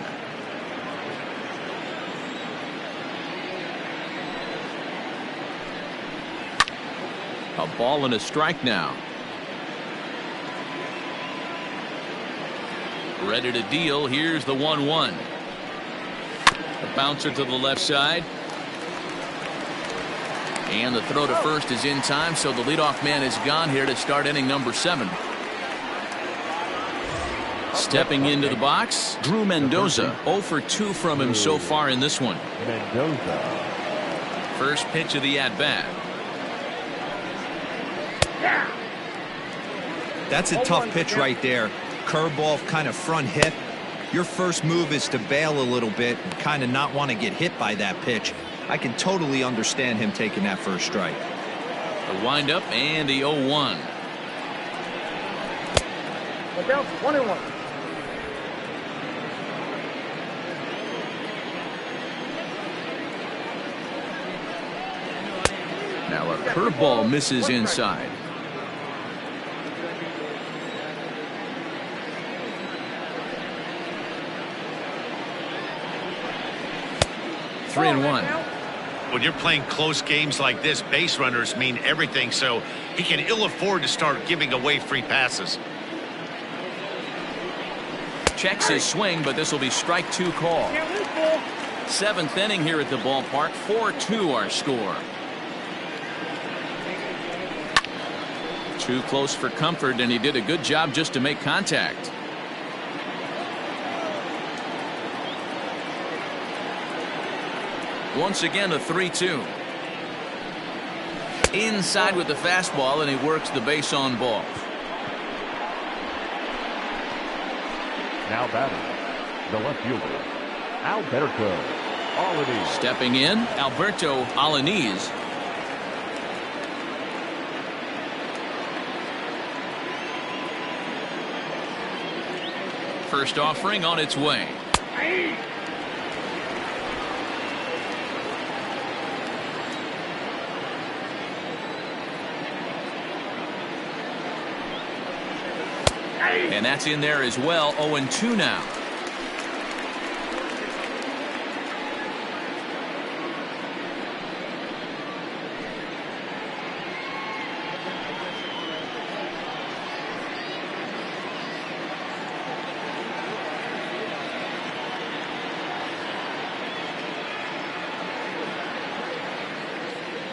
A ball and a strike now. Ready to deal. Here's the 1-1. A bouncer to the left side. And the throw to first is in time, so the leadoff man is gone here to start inning number 7. Stepping into the box, Drew Mendoza. 0 for 2 from him so far in this one. Mendoza. First pitch of the at-bat. That's a tough pitch right there. Curveball, kind of front hip. Your first move is to bail a little bit and kind of not want to get hit by that pitch. I can totally understand him taking that first strike. The windup and the 0-1. The bounce, 1-1. Now a curveball misses inside. Three and one. When you're playing close games like this, base runners mean everything, so he can ill afford to start giving away free passes. Checks his swing, but this will be strike 2 call. 7th inning here at the ballpark. 4-2 our score. Too close for comfort, and he did a good job just to make contact. Once again, a 3-2. Inside with the fastball, and he works the base on balls. Now batting, the left fielder, Alberto Alaniz. Stepping in, Alberto Alaniz. First offering on its way. And that's in there as well. 0-2 now.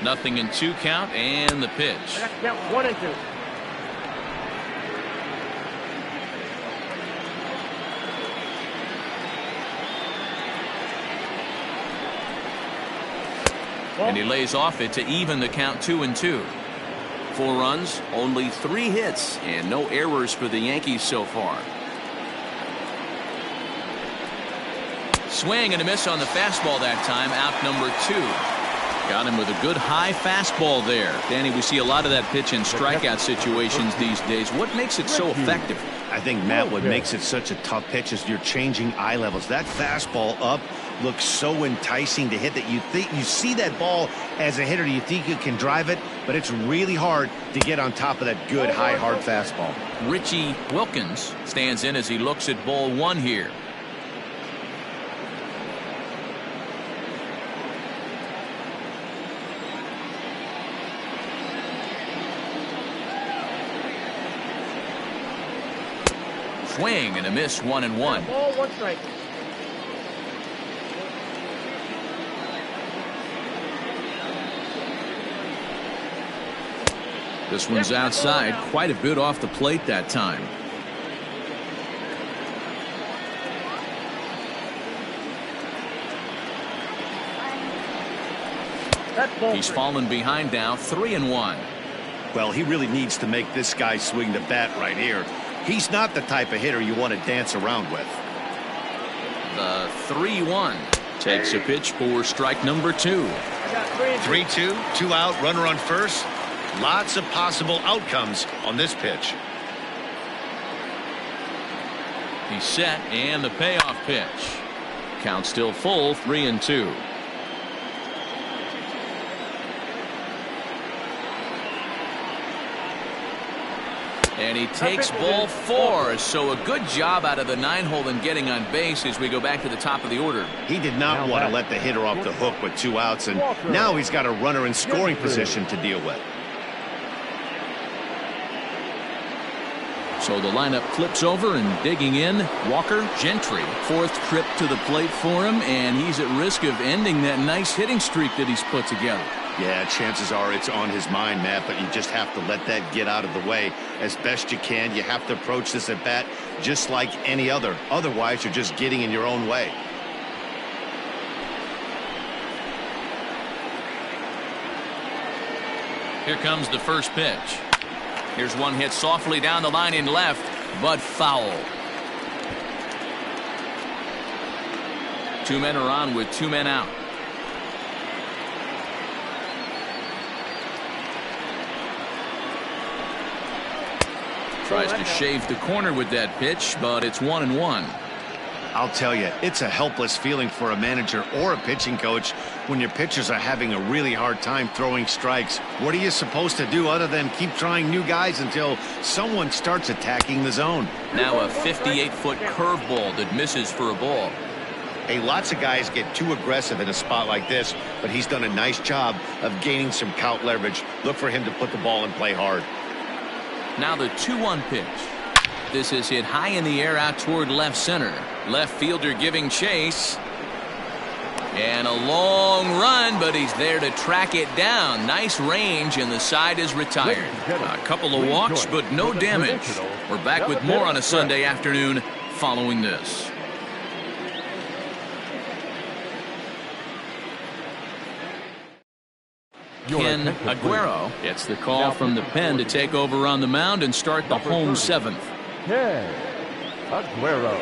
Nothing in 2 count, and the pitch. Count 1-2. And he lays off it to even the count 2-2. 4 runs, only 3 hits, and no errors for the Yankees so far. Swing and a miss on the fastball that time. Out number 2. Got him with a good high fastball there. Danny, we see a lot of that pitch in strikeout situations these days. What makes it so effective? I think, Matt, what makes it such a tough pitch is you're changing eye levels. That fastball up looks so enticing to hit that you think you see that ball as a hitter, you think you can drive it, but it's really hard to get on top of that good high hard fastball. Richie Wilkins stands in as he looks at ball 1 here. Swing and a miss. 1-1. Ball, 1 strike. This one's outside, quite a bit off the plate that time. He's fallen behind now. 3-1. Well, he really needs to make this guy swing the bat right here. He's not the type of hitter you want to dance around with. The 3-1 takes a pitch for strike number 2. 3-2, 2 out, runner on first. Lots of possible outcomes on this pitch. He's set, and the payoff pitch. Count still full. 3-2. And he takes ball 4, so a good job out of the 9-hole in getting on base as we go back to the top of the order. He did not want to let the hitter off the hook with 2 outs, and now he's got a runner in scoring position to deal with. So the lineup flips over, and digging in, Walker Gentry. 4th trip to the plate for him, and he's at risk of ending that nice hitting streak that he's put together. Yeah, chances are it's on his mind, Matt, but you just have to let that get out of the way as best you can. You have to approach this at bat just like any other. Otherwise, you're just getting in your own way. Here comes the first pitch. Here's one hit softly down the line in left, but foul. 2 men are on with 2 men out. Tries to shave the corner with that pitch, but it's 1-1. I'll tell you, it's a helpless feeling for a manager or a pitching coach when your pitchers are having a really hard time throwing strikes. What are you supposed to do other than keep trying new guys until someone starts attacking the zone? Now a 58-foot curveball that misses for a ball. Hey, lots of guys get too aggressive in a spot like this, but he's done a nice job of gaining some count leverage. Look for him to put the ball in play hard. Now the 2-1 pitch. This is hit high in the air out toward left center. Left fielder giving chase. And a long run, but he's there to track it down. Nice range, and the side is retired. A couple of walks, but no damage. We're back with more on a Sunday afternoon following this. Ken Aguero gets the call from the pen to take over on the mound and start the home seventh. Ken Aguero.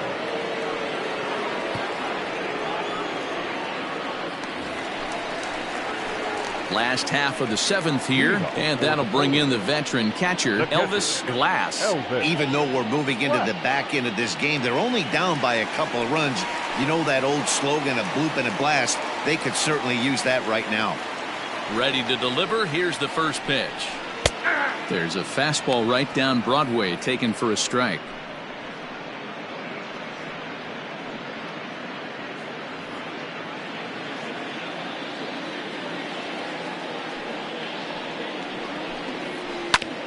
Last half of the seventh here, and that'll bring in the veteran catcher, Elvis Glass. Even though we're moving into the back end of this game, they're only down by a couple of runs. You know that old slogan, a bloop and a blast. They could certainly use that right now. Ready to deliver. Here's the first pitch. There's a fastball right down Broadway, taken for a strike.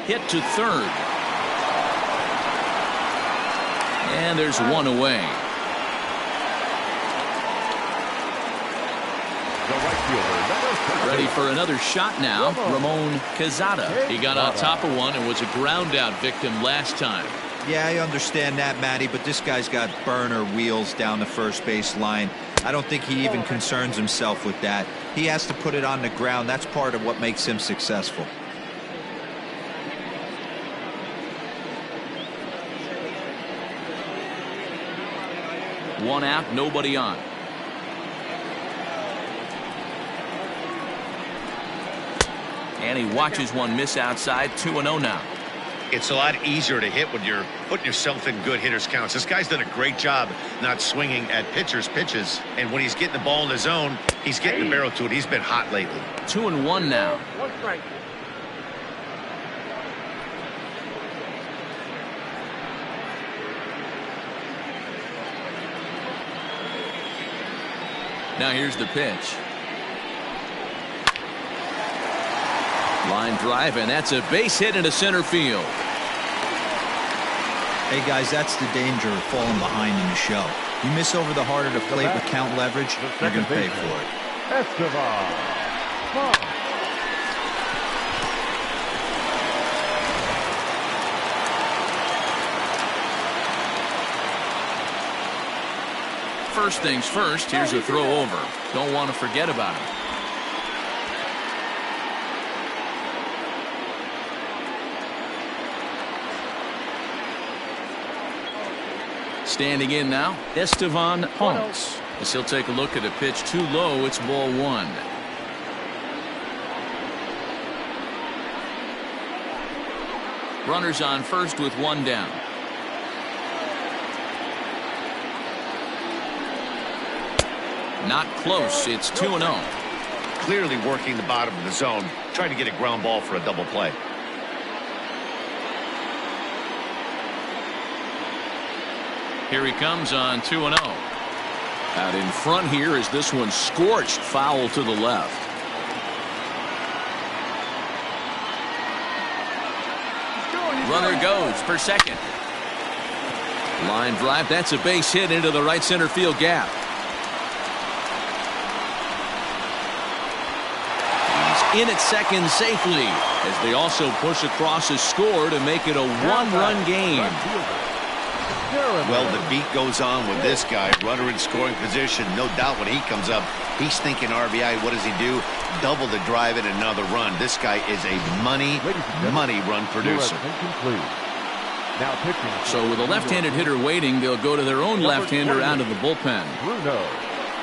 Hit to third. And there's one away. The right fielder, Ready for another shot now. Ramon Quezada. He got on top of one and was a ground out victim last time. Yeah, I understand that, Matty, but this guy's got burner wheels down the first base line. I don't think he even concerns himself with that. He has to put it on the ground. That's part of what makes him successful. One out, nobody on. And he watches one miss outside. 2-0 now. It's a lot easier to hit when you're putting yourself in good hitters counts. This guy's done a great job not swinging at pitchers' pitches. And when he's getting the ball in the zone, he's getting the barrel to it. He's been hot lately. 2-1 now. 1 strike. Now here's the pitch. Line drive, and that's a base hit into center field. Hey, guys, that's the danger of falling behind in the show. You miss over the heart of the plate with count leverage, you're going to pay for it. Esteban. First things first, here's a throw over. Don't want to forget about him. Standing in now, Esteban Ponce. As he'll take a look at a pitch too low, it's ball one. Runners on first with one down. Not close. It's 2-0. Clearly working the bottom of the zone, trying to get a ground ball for a double play. Here he comes on 2-0. Out in front here is this one scorched foul to the left. Runner goes for second. Line drive. That's a base hit into the right center field gap. In at second safely as they also push across a score to make it a one-run game. Well, the beat goes on with this guy. Runner in scoring position. No doubt when he comes up, he's thinking RBI. What does he do? Double the drive and another run. This guy is a money run producer. Now pitching. So with a left-handed hitter waiting, they'll go to their own left-hander out of the bullpen. Bruno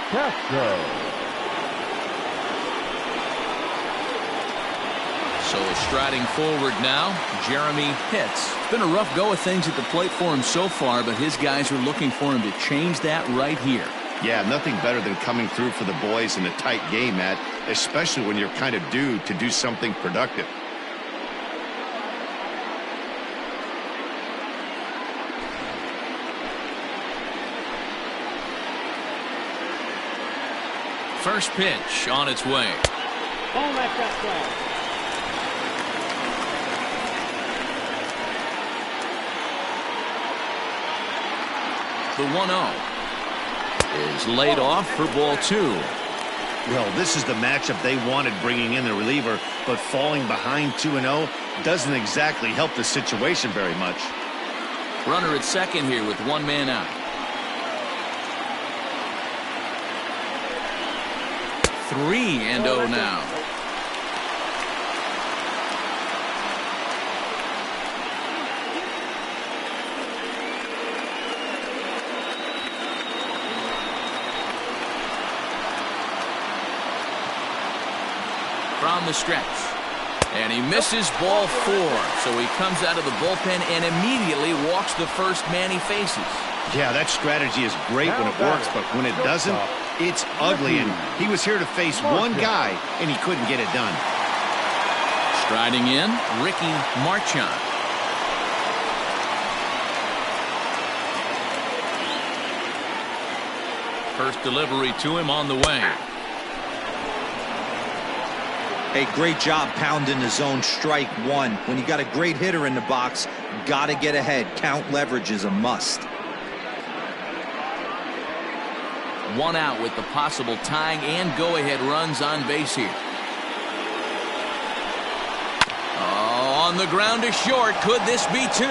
Castro. So striding forward now, Jeremy Pitts. It's been a rough go of things at the plate for him so far, but his guys are looking for him to change that right here. Yeah, nothing better than coming through for the boys in a tight game, Matt, especially when you're kind of due to do something productive. First pitch on its way. Home at that flag. The 1-0 is laid off for ball two. Well, this is the matchup they wanted, bringing in the reliever, but falling behind 2-0 doesn't exactly help the situation very much. Runner at second here with one man out. 3-0 now. from the stretch. And he misses ball 4. So he comes out of the bullpen and immediately walks the first man he faces. Yeah, that strategy is great when it works, but when it doesn't, it's ugly. And he was here to face one guy, and he couldn't get it done. Striding in, Ricky Marchand. First delivery to him on the way. Hey, great job pounding the zone. Strike 1. When you got a great hitter in the box, got to get ahead. Count leverage is a must. 1 out with the possible tying and go-ahead runs on base here. Oh, on the ground to short. Could this be 2?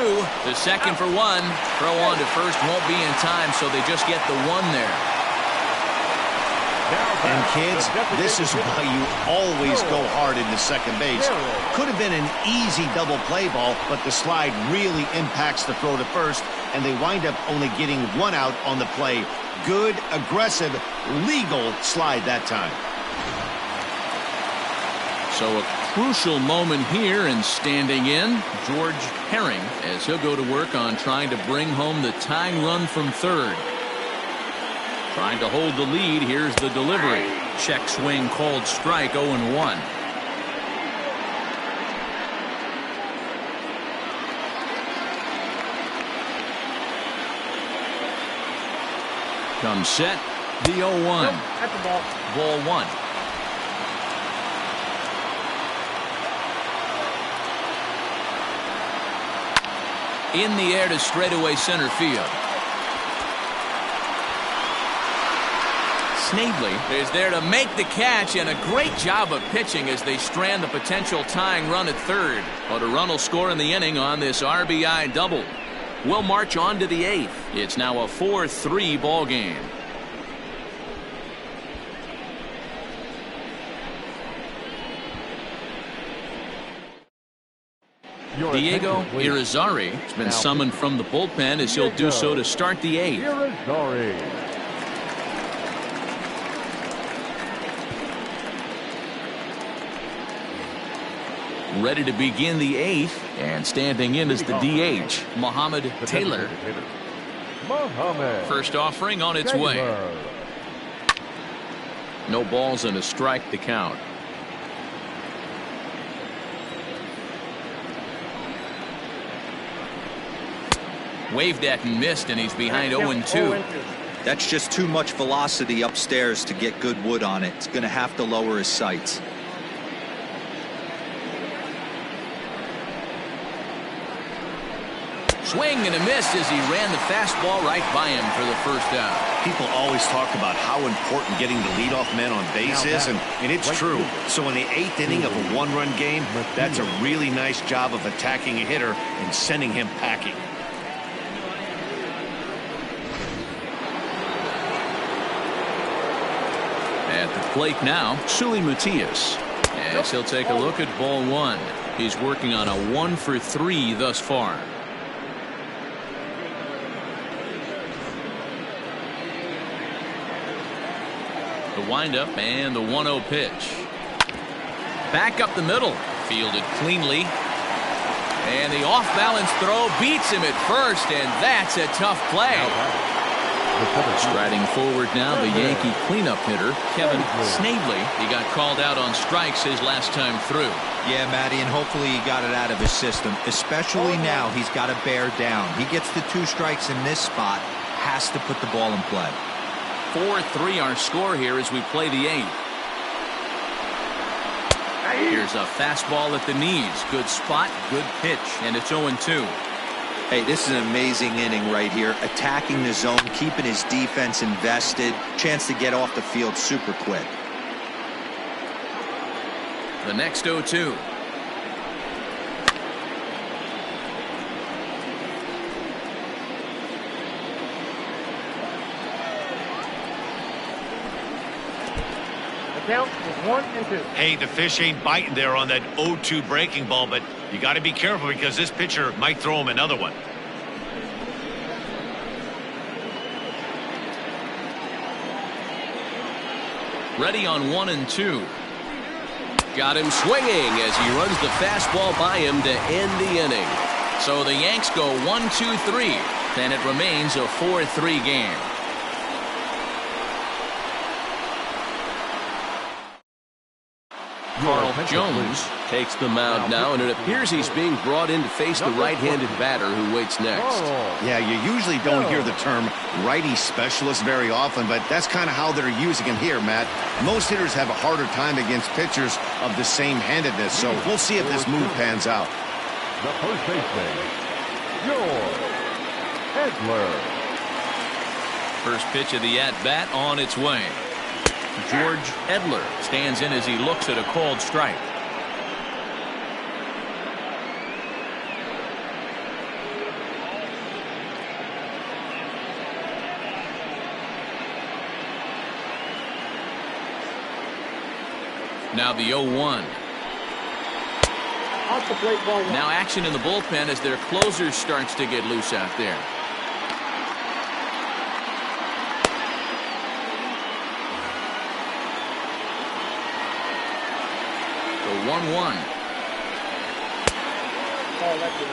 The second for 1. Throw on to first won't be in time, so they just get the 1 there. And kids, this is why you always go hard into second base. Could have been an easy double play ball, but the slide really impacts the throw to first, and they wind up only getting 1 out on the play. Good, aggressive, legal slide that time. So a crucial moment here, and standing in, George Herring, as he'll go to work on trying to bring home the tying run from third. Trying to hold the lead. Here's the delivery. Check swing called strike. 0-1. Comes set. The 0-1. At the ball. Ball 1. In the air to straightaway center field. Snavely is there to make the catch, and a great job of pitching as they strand the potential tying run at third. But a run will score in the inning on this RBI double. We'll march on to the 8th. It's now a 4-3 ball game. Diego Irizarry has been summoned from the bullpen as he'll do so to start the 8th. Ready to begin the 8th, and standing in is the DH, Mohamed Taylor. First offering on its way. No balls and a strike to count. Waved at and missed, and he's behind 0-2. That's just too much velocity upstairs to get good wood on it. It's going to have to lower his sights. Swing and a miss as he ran the fastball right by him for the first out. People always talk about how important getting the leadoff man on base is, and it's true. So in the 8th inning of a 1-run game, that's a really nice job of attacking a hitter and sending him packing. At the plate now, Sully Matias, as he'll take a look at ball 1. He's working on a 1-for-3 thus far. The windup and the 1-0 pitch. Back up the middle. Fielded cleanly. And the off-balance throw beats him at first, and that's a tough play. Striding forward now, the Yankee cleanup hitter, Kevin Snavely. He got called out on strikes his last time through. Yeah, Matty, and hopefully he got it out of his system. Especially now, he's got to bear down. He gets the 2 strikes in this spot, has to put the ball in play. 4-3 our score here as we play the 8th. Here's a fastball at the knees. Good spot, good pitch, and it's 0-2. Hey, this is an amazing inning right here. Attacking the zone, keeping his defense invested. Chance to get off the field super quick. The next 0-2. Count is 1-2. Hey, the fish ain't biting there on that 0-2 breaking ball, but you got to be careful because this pitcher might throw him another one. Ready on 1-2. Got him swinging as he runs the fastball by him to end the inning. So the Yanks go 1-2-3, and it remains a 4-3 game. Carl Jones takes the mound now, and it appears he's being brought in to face the right-handed batter who waits next. Yeah, you usually don't hear the term righty specialist very often, but that's kind of how they're using him here, Matt. Most hitters have a harder time against pitchers of the same handedness, so we'll see if this move pans out. The first baseman, George Edler. First pitch of the at-bat on its way. George Edler stands in as he looks at a called strike. Now the 0-1. Off the plate, ball one. Now action in the bullpen as their closer starts to get loose out there. The 1-1. Oh, that's it.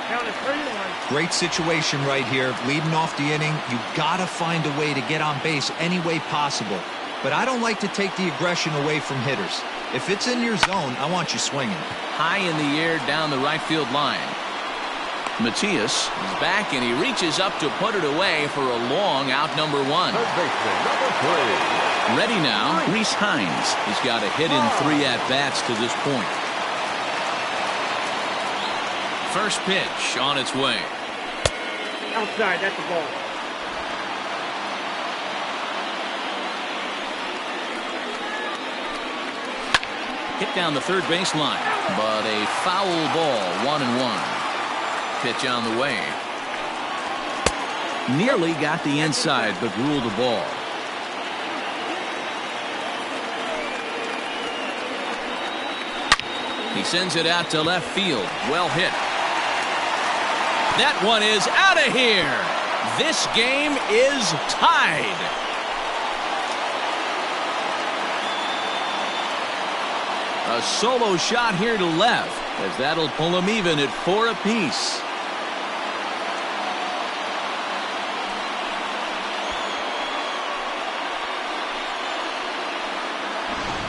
Count is 3-1. Great situation right here. Leading off the inning, you got to find a way to get on base any way possible. But I don't like to take the aggression away from hitters. If it's in your zone, I want you swinging. High in the air down the right field line. Matias is back, and he reaches up to put it away for a long out number one. Third baseman, number 3. Ready now, Reese Hines. He's got a hit in 3 at-bats to this point. First pitch on its way. Outside, that's the ball. Hit down the third baseline, but a foul ball, 1-1. Pitch on the way. Nearly got the inside, but ruled the ball. He sends it out to left field. Well hit. That one is out of here. This game is tied. A solo shot here to left, as that'll pull them even at 4 apiece.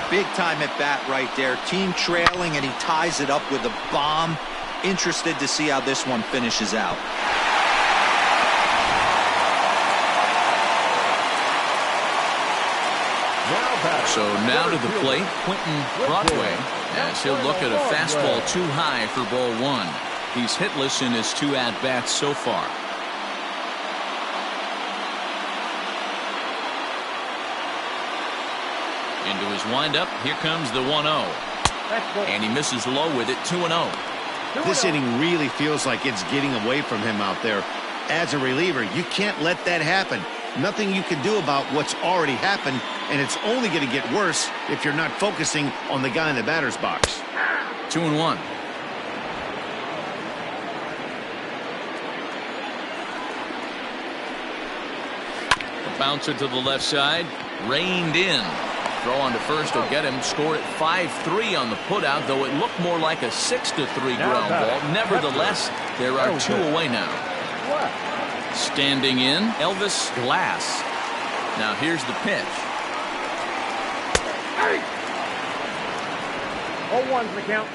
Big time at bat right there. Team trailing, and he ties it up with a bomb. Interested to see how this one finishes out. So now to the plate, Quentin Broadway, as he'll look at a fastball too high for ball 1. He's hitless in his 2 at-bats so far. Into his windup, here comes the 1-0. And he misses low with it, 2-0. This inning really feels like it's getting away from him out there. As a reliever, you can't let that happen. Nothing you can do about what's already happened, and it's only going to get worse if you're not focusing on the guy in the batter's box. 2-1. A bouncer to the left side, reined in. Throw on to first will get him. Score at 5-3 on the putout, though it looked more like a 6-3 ground ball. Nevertheless, there are 2 away now. Standing in, Elvis Glass. Now here's the pitch. 0-1's the count.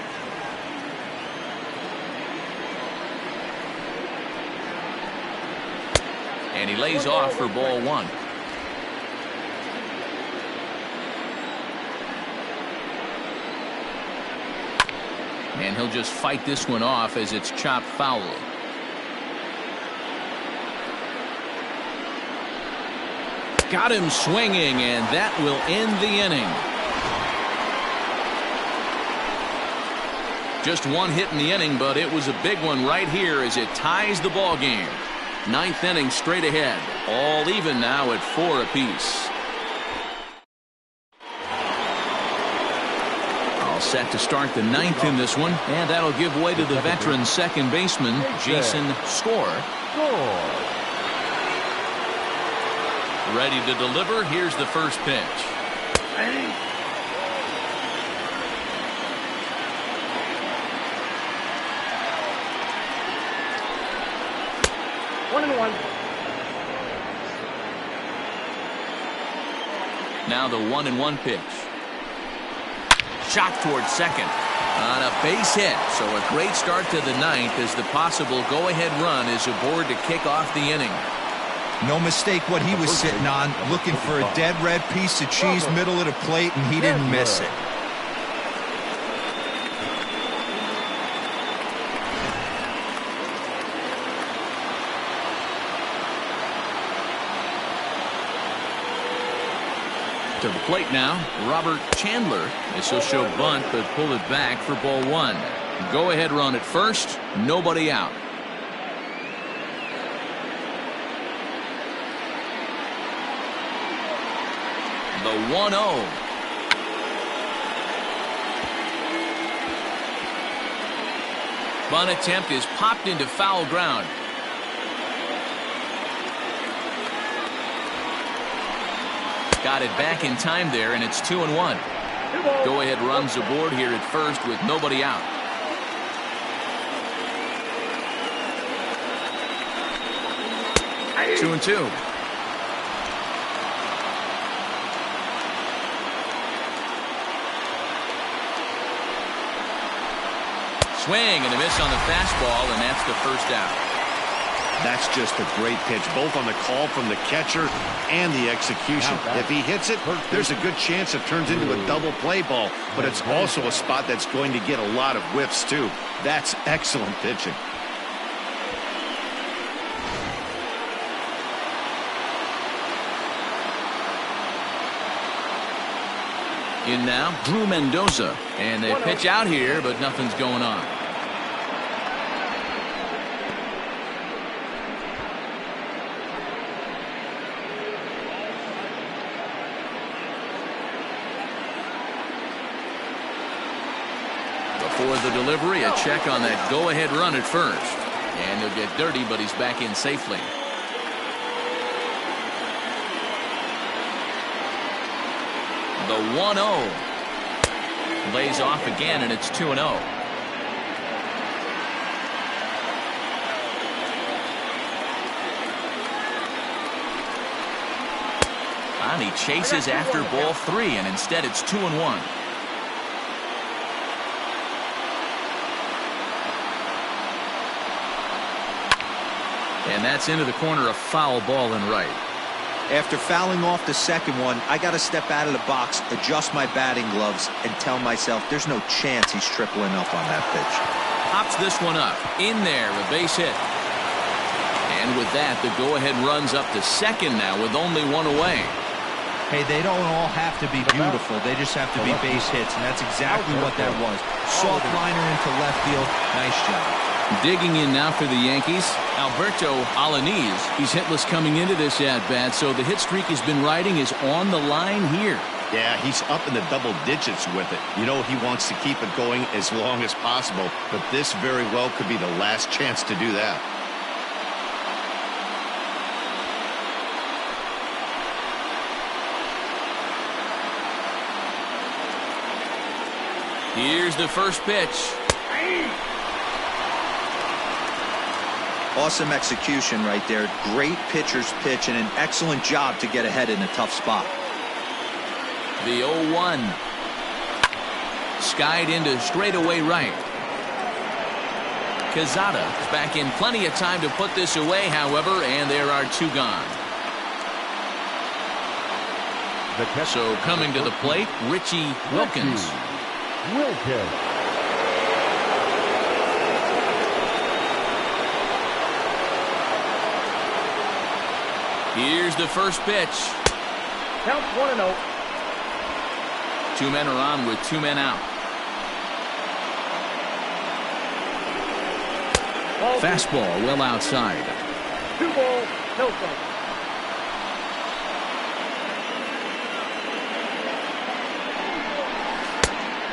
And he lays off for ball 1. And he'll just fight this one off as it's chopped foul. Got him swinging, and that will end the inning. Just one hit in the inning, but it was a big one right here as it ties the ball game. 9th inning straight ahead. All even now at 4 apiece. All set to start the 9th in this one, and that'll give way to the veteran second baseman, Jason Score. Ready to deliver. Here's the first pitch. 1-1. Now the 1-1 pitch. Shot towards second. On a base hit. So a great start to the ninth as the possible go-ahead run is aboard to kick off the inning. No mistake what he was sitting on, looking for a dead red piece of cheese middle of the plate, and he didn't miss it. To the plate now, Robert Chandler. This will show bunt, but pull it back for ball one. Go-ahead run at first, nobody out. The 1-0. Bunt attempt is popped into foul ground. Got it back in time there, and it's 2-1. Go-ahead runs aboard here at first with nobody out. Two and two. Swing and a miss on the fastball, and that's the first out. That's just a great pitch, both on the call from the catcher and the execution. If he hits it, there's a good chance it turns into a double play ball, but it's also a spot that's going to get a lot of whiffs, too. That's excellent pitching. In now, Drew Mendoza. And they pitch out here, but nothing's going on. Before the delivery, a check on that go-ahead run at first. And he'll get dirty, but he's back in safely. The 1-0. Lays off again, and it's 2-0. And he chases after ball three, and instead it's 2-1. And that's into the corner, a foul ball and right. After fouling off the second one, I got to step out of the box, adjust my batting gloves, and tell myself there's no chance he's tripling up on that pitch. Pops this one up. In there, a base hit. And with that, the go-ahead runs up to second now with only one away. Hey, they don't all have to be beautiful. They just have to be base hits, and that's exactly what that was. Soft liner into left field. Nice job. Digging in now for the Yankees, Alberto Alanis. He's hitless coming into this at-bat, so the hit streak has been riding is on the line here. Yeah, he's up in the double digits with it. You know he wants to keep it going as long as possible, but this very well could be the last chance to do that. Here's the first pitch. Awesome execution right there. Great pitcher's pitch and an excellent job to get ahead in a tough spot. The 0-1. Skied into straightaway right. Quezada is back in plenty of time to put this away, however, and there are two gone. So coming to the plate, Richie Wilkins. Here's the first pitch. Count 1-0. Two men are on with two men out. Fastball well outside. 2 balls, no strikes.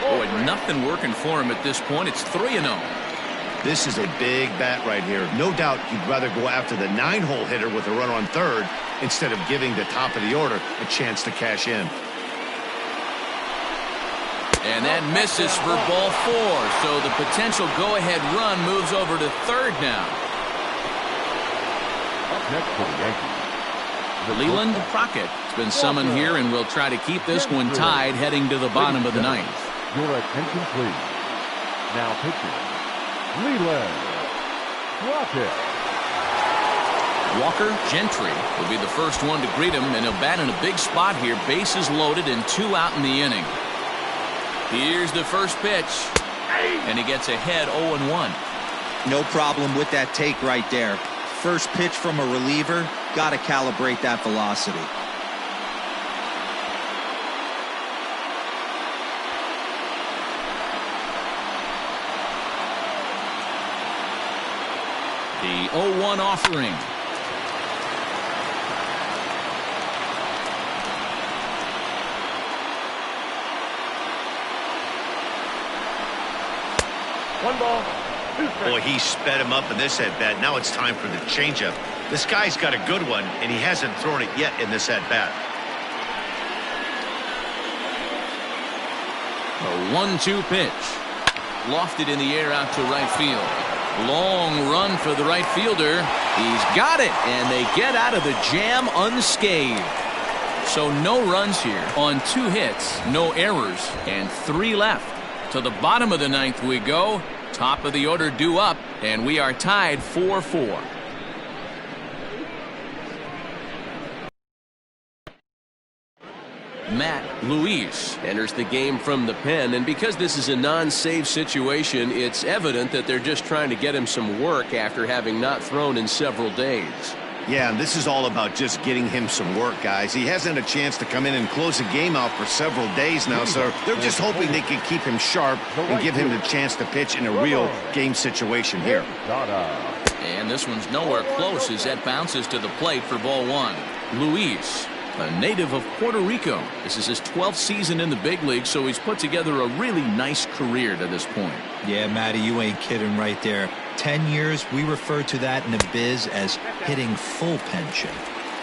Boy, nothing working for him at this point. It's 3-0. This is a big bat right here. No doubt you'd rather go after the 9-hole hitter with a run on third, instead of giving the top of the order a chance to cash in. And that misses for ball 4. So the potential go-ahead run moves over to third now. Up next for the Yankees. Leland Crockett has been summoned here and will try to keep this one tied heading to the bottom of the ninth. Your attention, please. Now pitching, Leland Crockett. Walker Gentry will be the first one to greet him, and he'll bat in a big spot here. Bases loaded and 2 out in the inning. Here's the first pitch, and he gets ahead 0-1. No problem with that take right there. First pitch from a reliever, got to calibrate that velocity. The 0-1 offering. One ball, 2 strikes. Boy, he sped him up in this at-bat. Now it's time for the changeup. This guy's got a good one, and he hasn't thrown it yet in this at-bat. A 1-2 pitch. Lofted in the air out to right field. Long run for the right fielder. He's got it, and they get out of the jam unscathed. So no runs here on 2 hits, no errors, and 3 left. To the bottom of the ninth we go. Top of the order due up, and we are tied 4-4. Matt Luis enters the game from the pen, and because this is a non-save situation, it's evident that they're just trying to get him some work after having not thrown in several days. Yeah, and this is all about just getting him some work, guys. He hasn't had a chance to come in and close a game out for several days now, so they're just hoping they can keep him sharp and give him the chance to pitch in a real game situation here. And this one's nowhere close as that bounces to the plate for ball 1. Luis, a native of Puerto Rico. This is his 12th season in the big league, so he's put together a really nice career to this point. Yeah, Matty, you ain't kidding right there. 10 years, we refer to that in the biz as hitting full pension.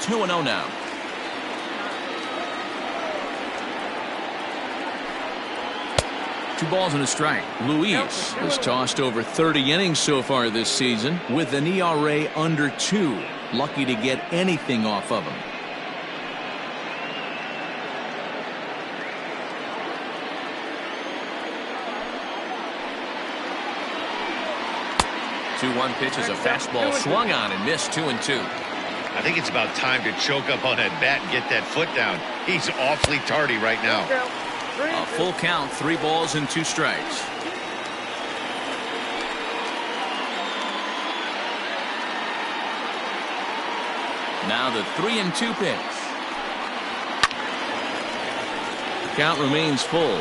2-0 now. Two balls and a strike. Luis has tossed over 30 innings so far this season with an ERA under 2. Lucky to get anything off of him. The 2-1 pitch is a fastball swung on and missed. 2-2. I think it's about time to choke up on that bat and get that foot down. He's awfully tardy right now. A full count, 3 balls and 2 strikes. Now the 3-2 pitch. The count remains full.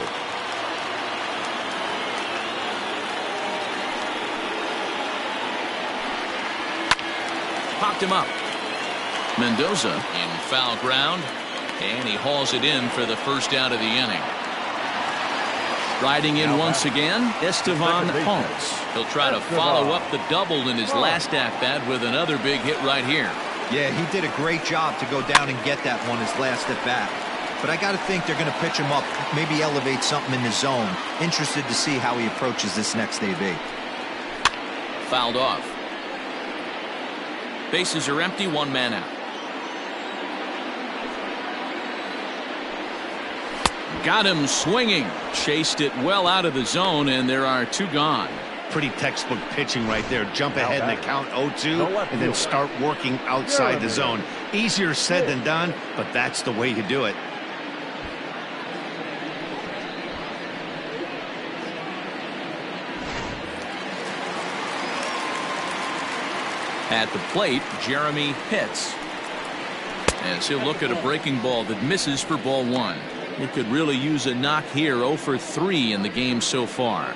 Popped him up. Mendoza in foul ground, and he hauls it in for the first out of the inning. Riding in once again, Estevan Ponce. He'll try to follow up the double in his last at-bat with another big hit right here. Yeah, he did a great job to go down and get that one his last at-bat. But I got to think they're going to pitch him up, maybe elevate something in the zone. Interested to see how he approaches this next AB. Fouled off. Bases are empty, 1 man out. Got him swinging. Chased it well out of the zone, and there are 2 gone. Pretty textbook pitching right there. Jump ahead in the count 0-2 and then start working outside the zone. Easier said than done, but that's the way you do it. At the plate, Jeremy Pitts. As he'll look at a breaking ball that misses for ball 1. He could really use a knock here. 0 for 3 in the game so far.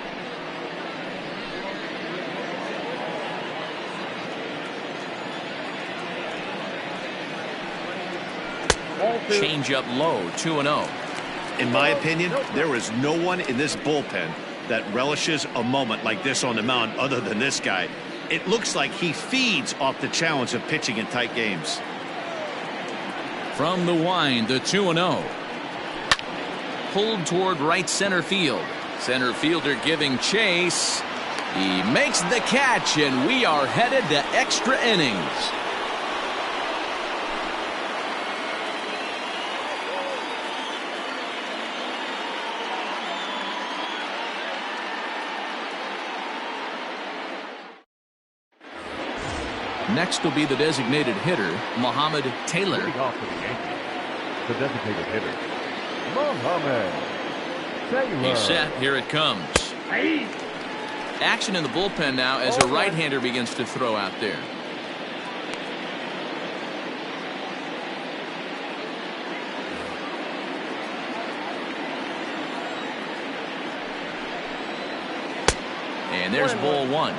Change up low, 2-0. In my opinion, there is no one in this bullpen that relishes a moment like this on the mound other than this guy. It looks like he feeds off the challenge of pitching in tight games. From the wind, the 2-0. Pulled toward right center field. Center fielder giving chase. He makes the catch, and we are headed to extra innings. Next will be the designated hitter, Mohamed Taylor. Leading off for the Yankees, the designated hitter, Mohamed Taylor. He's set. Here it comes. Action in the bullpen now as a right-hander begins to throw out there. And there's ball one.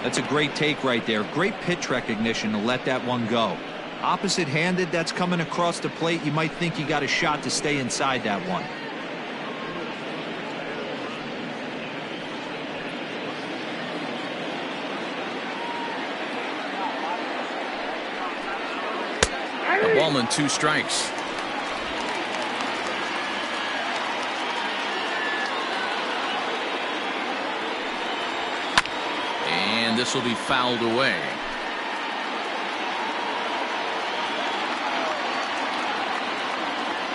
That's a great take right there. Great pitch recognition to let that one go. Opposite-handed, that's coming across the plate. You might think you got a shot to stay inside that one. A ball and 2 strikes. And this will be fouled away.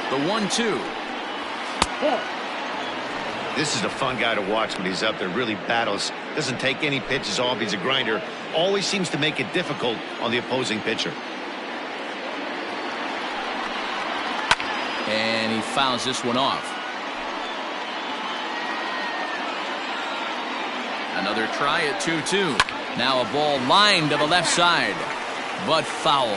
The 1-2. This is a fun guy to watch when he's up there. Really battles. Doesn't take any pitches off. He's a grinder. Always seems to make it difficult on the opposing pitcher. And he fouls this one off. Another try at 2-2. Now a ball lined to the left side, but foul.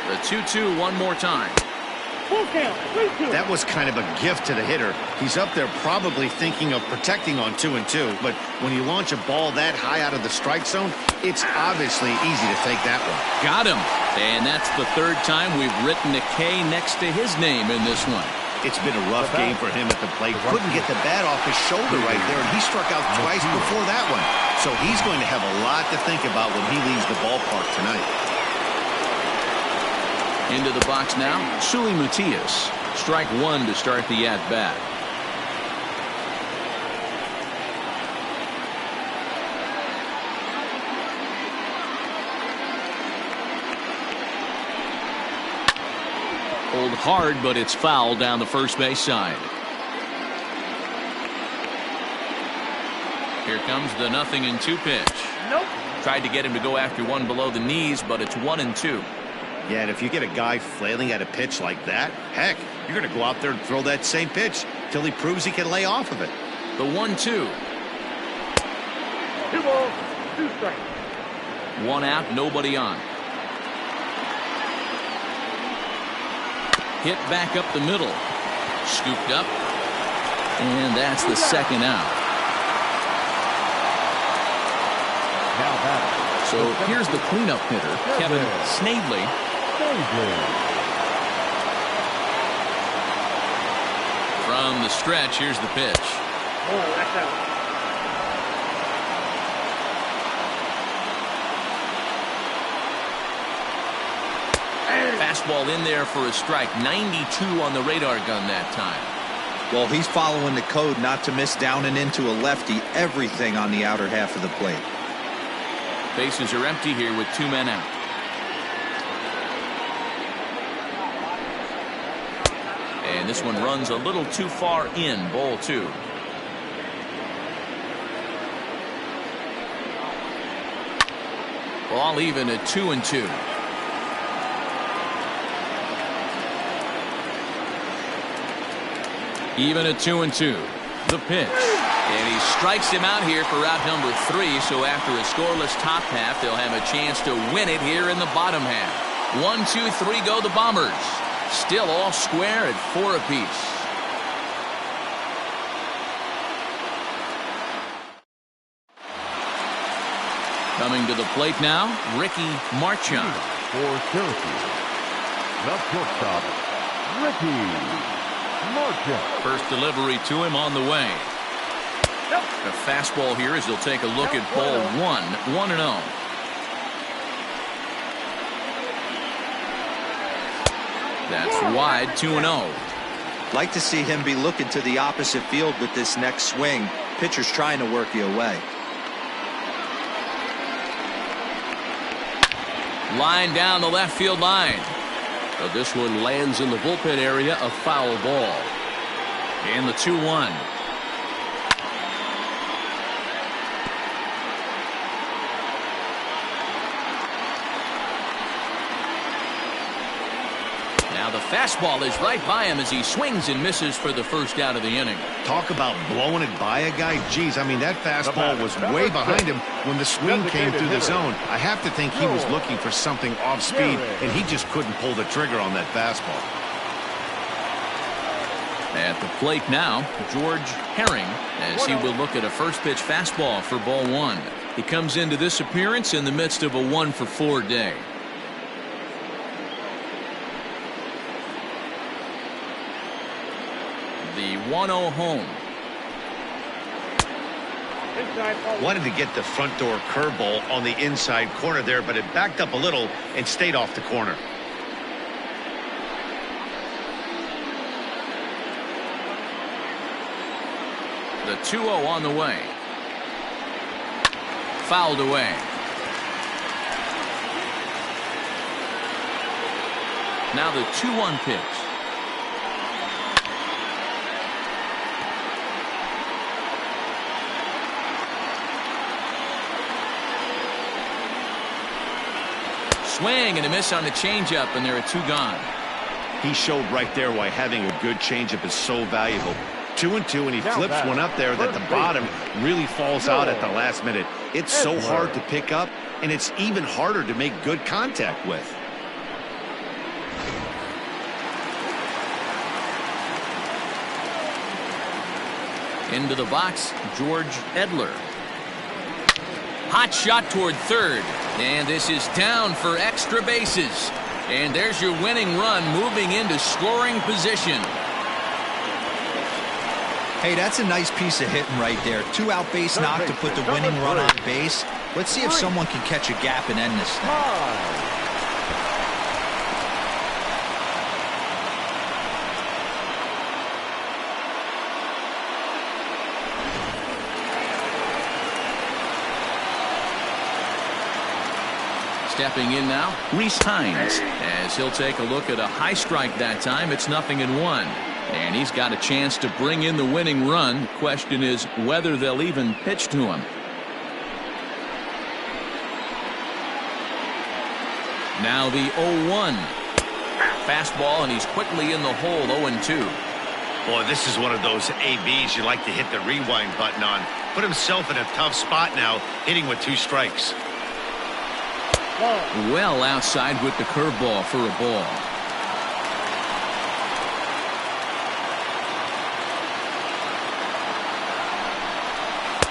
The 2-2 one more time. That was kind of a gift to the hitter. He's up there probably thinking of protecting on 2-2, but when you launch a ball that high out of the strike zone, it's obviously easy to take that one. Got him. And that's the 3rd time we've written a K next to his name in this one. It's been a rough game for him at the plate. Couldn't get the bat off his shoulder right there, and he struck out twice before that one. So he's going to have a lot to think about when he leaves the ballpark tonight. Into the box now, Suli Matias. Strike 1 to start the at-bat. Pulled hard, but it's foul down the first base side. Here comes the 0-2 pitch. Nope. Tried to get him to go after one below the knees, but it's 1-2. Yeah, and if you get a guy flailing at a pitch like that, heck, you're going to go out there and throw that same pitch till he proves he can lay off of it. The 1-2. 2 balls, 2 strikes. 1 out, nobody on. Hit back up the middle. Scooped up. And that's the 2nd out. So here's the cleanup hitter, Kevin Snavely. From the stretch, here's the pitch. Oh, that's out. Fastball in there for a strike. 92 on the radar gun that time. Well, he's following the code not to miss down and into a lefty. Everything on the outer half of the plate. Bases are empty here with 2 men out. And this one runs a little too far in. Ball 2. Ball even at 2-2. Even at 2-2. The pitch. And he strikes him out here for out number 3. So after a scoreless top half, they'll have a chance to win it here in the bottom half. 1, 2, 3 go the Bombers. Still all square at 4 apiece. Coming to the plate now, Ricky Marchand. For Syracuse, the shortstop, Ricky Marchand. First delivery to him on the way. A fastball here as he'll take a look at ball 1. 1-0. That's wide, 2-0. Like to see him be looking to the opposite field with this next swing. Pitcher's trying to work you away. Line down the left field line. But this one lands in the bullpen area, a foul ball. And the 2-1. Now the fastball is right by him as he swings and misses for the first out of the inning. Talk about blowing it by a guy. Geez, I mean, that fastball was way behind him when the swing came through the zone. I have to think he was looking for something off speed, and he just couldn't pull the trigger on that fastball. At the plate now, George Herring, as he will look at a first pitch fastball for ball one. He comes into this appearance in the midst of a 1-for-4 day. The 1-0 home. Wanted to get the front door curveball on the inside corner there, but it backed up a little and stayed off the corner. The 2-0 on the way. Fouled away. Now the 2-1 pitch. Swing and a miss on the changeup, and there are two gone. He showed right there why having a good changeup is so valuable. 2-2, and he flips one up there that the bottom really falls out at the last minute. It's so hard to pick up, and it's even harder to make good contact with. Into the box, George Edler. Hot shot toward third, and this is down for extra bases. And there's your winning run moving into scoring position. Hey, that's a nice piece of hitting right there. 2-out base knock to put the winning run on base. Let's see if someone can catch a gap and end this thing. Stepping in now, Reese Hines, as he'll take a look at a high strike that time. It's 0-1. And he's got a chance to bring in the winning run. Question is whether they'll even pitch to him. Now the 0-1. Fastball, and he's quickly in the hole, 0-2. Boy, this is one of those ABs you like to hit the rewind button on. Put himself in a tough spot now, hitting with 2 strikes. Well outside with the curveball for a ball.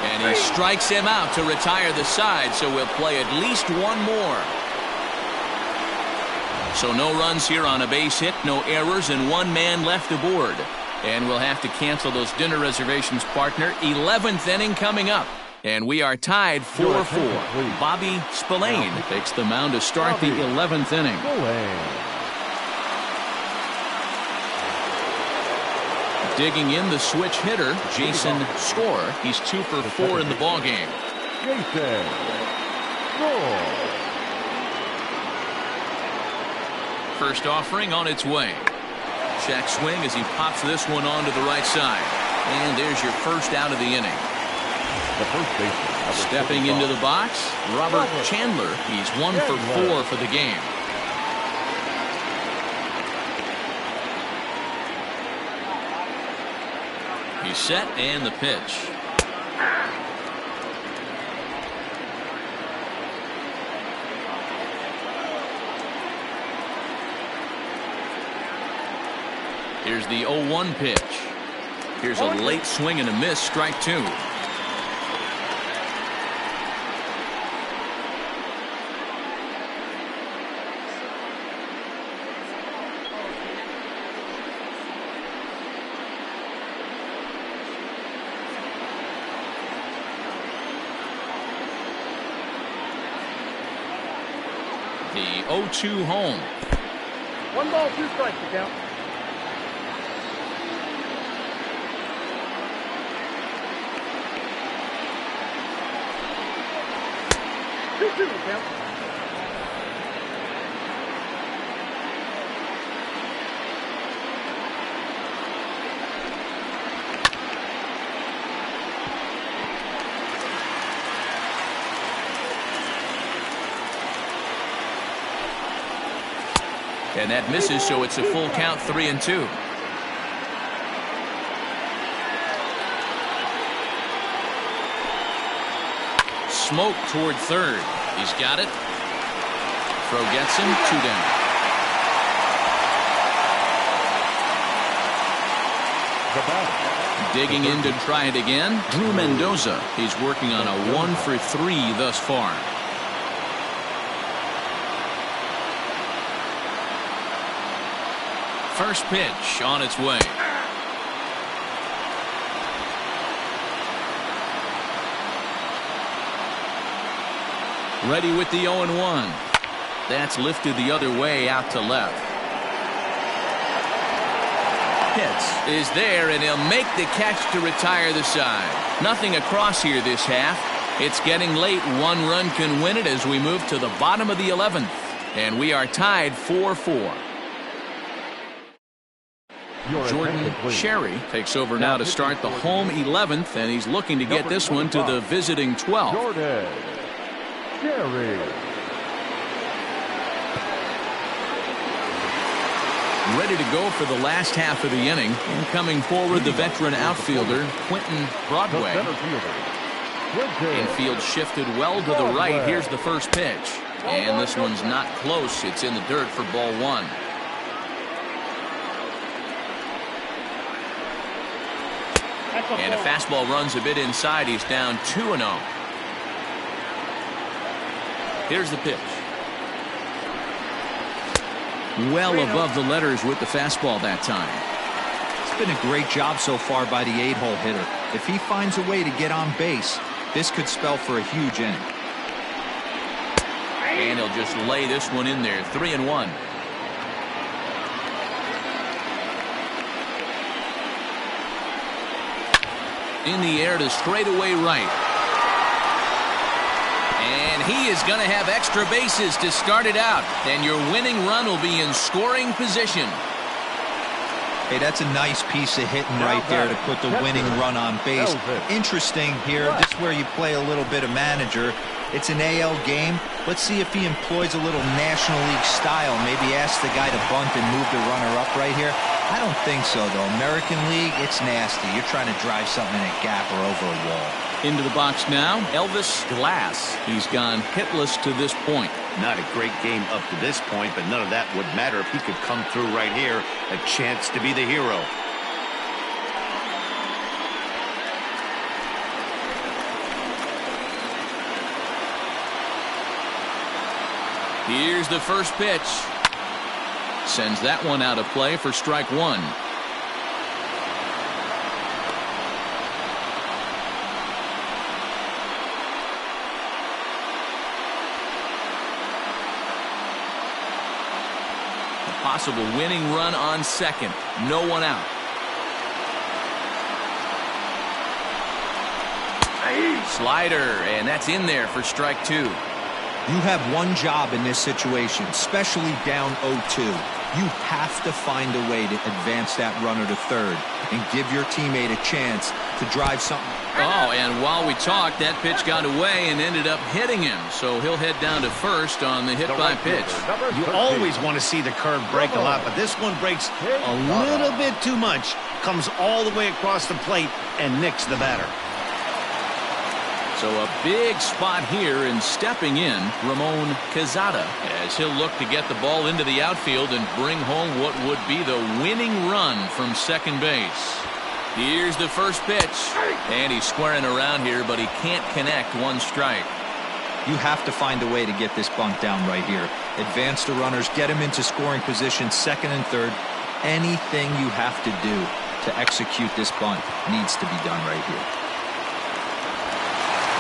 And he strikes him out to retire the side, so we'll play at least one more. So no runs here on a base hit, no errors, and 1 man left aboard. And we'll have to cancel those dinner reservations, partner. 11th inning coming up. And we are tied 4-4. Bobby Spillane takes the mound to start the 11th inning. Digging in the switch hitter, Jason Score. He's 2 for 4 in the ballgame. Jason Score. First offering on its way. Check swing as he pops this one onto the right side. And there's your first out of the inning. The first baseman. Stepping into the box, Robert Chandler. He's 1 for 4 for the game. He's set, and the pitch. Here's the 0-1 pitch. Here's a late swing and a miss, strike 2. The 0-2 home. 1 ball, 2 strikes to count. Two to count. And that misses, so it's a full count, 3-2. Smoke toward third. He's got it. Throw gets him, 2 down. The batter. Digging in to try it again, Drew Mendoza. He's working on a 1 for 3 thus far. First pitch on its way. Ready with the 0-1. That's lifted the other way out to left. Pitch is there, and he'll make the catch to retire the side. Nothing across here this half. It's getting late. 1 run can win it as we move to the bottom of the 11th. And we are tied 4-4. Jordan Sherry takes over now to start the home 11th, and he's looking to get this one to the visiting 12th. Jordan Sherry. Ready to go for the last half of the inning. And coming forward, the veteran outfielder, Quentin Broadway. Infield shifted well to the right. Here's the first pitch. And this one's not close. It's in the dirt for ball 1. And a fastball runs a bit inside. He's down 2-0. Here's the pitch. Well above the letters with the fastball that time. It's been a great job so far by the 8-hole hitter. If he finds a way to get on base, this could spell for a huge inning. And he'll just lay this one in there. 3-1. In the air to straightaway right. And he is going to have extra bases to start it out. And your winning run will be in scoring position. Hey, that's a nice piece of hitting right there to put the winning run on base. Interesting here. This is where you play a little bit of manager. It's an AL game. Let's see if he employs a little National League style. Maybe ask the guy to bunt and move the runner up right here. I don't think so, though. American League, it's nasty. You're trying to drive something in a gap or over a wall. Into the box now, Elvis Glass. He's gone hitless to this point. Not a great game up to this point, but none of that would matter if he could come through right here. A chance to be the hero. Here's the first pitch. Sends that one out of play for strike 1. A possible winning run on second. No one out. Slider, and that's in there for strike 2. You have one job in this situation, especially down 0-2. You have to find a way to advance that runner to third and give your teammate a chance to drive something. Oh, and while we talked, that pitch got away and ended up hitting him. So he'll head down to first on the hit by pitch. You always want to see the curve break a lot, but this one breaks a little bit too much. Comes all the way across the plate and nicks the batter. So a big spot here, and stepping in, Ramon Quezada, as he'll look to get the ball into the outfield and bring home what would be the winning run from second base. Here's the first pitch, and he's squaring around here, but he can't connect. 1 strike. You have to find a way to get this bunt down right here. Advance the runners, get him into scoring position, second and third. Anything you have to do to execute this bunt needs to be done right here.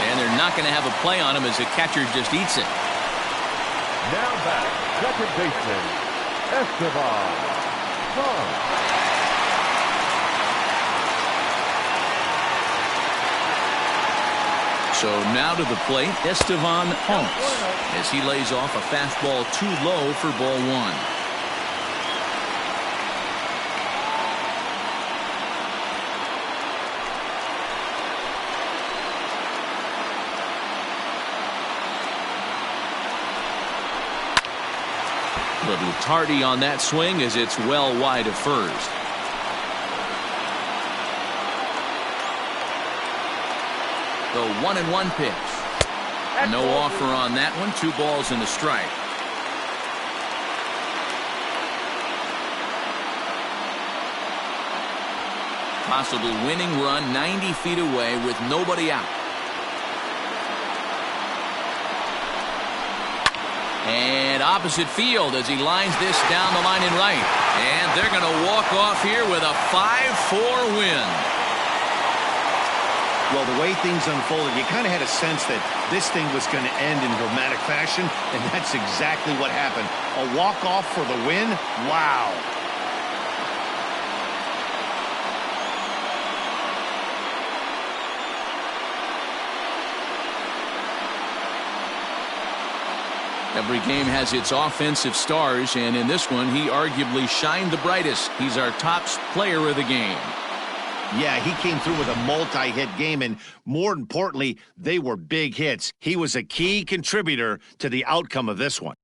And they're not going to have a play on him as the catcher just eats it. Now back, second baseman, Esteban. So now to the plate, Esteban Hunts, as he lays off a fastball too low for ball one. Little tardy on that swing as it's well wide of first. The 1-1 pitch. No offer on that one. 2 balls and a strike. Possible winning run 90 feet away with nobody out. And opposite field as he lines this down the line in right. And they're going to walk off here with a 5-4 win. Well, the way things unfolded, you kind of had a sense that this thing was going to end in dramatic fashion, and that's exactly what happened. A walk-off for the win? Wow. Every game has its offensive stars, and in this one, he arguably shined the brightest. He's our top player of the game. Yeah, he came through with a multi-hit game, and more importantly, they were big hits. He was a key contributor to the outcome of this one.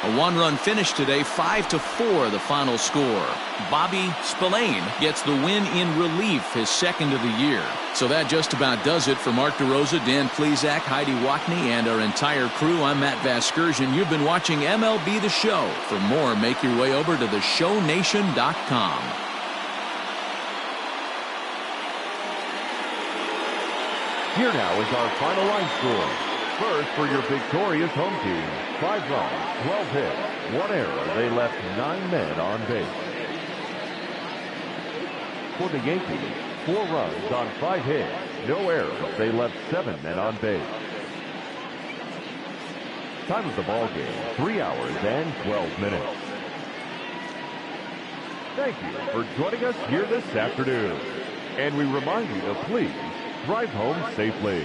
A 1-run finish today, 5-4 the final score. Bobby Spillane gets the win in relief, his second of the year. So that just about does it for Mark DeRosa, Dan Plesac, Heidi Wackney, and our entire crew. I'm Matt Vasgersian. You've been watching MLB The Show. For more, make your way over to theshownation.com. Here now is our final line score. First, for your victorious home team, 5 runs, 12 hits, 1 error. They left 9 men on base. For the Yankees, 4 runs on 5 hits, no errors. They left 7 men on base. Time of the ball game, 3 hours and 12 minutes. Thank you for joining us here this afternoon. And we remind you to please drive home safely.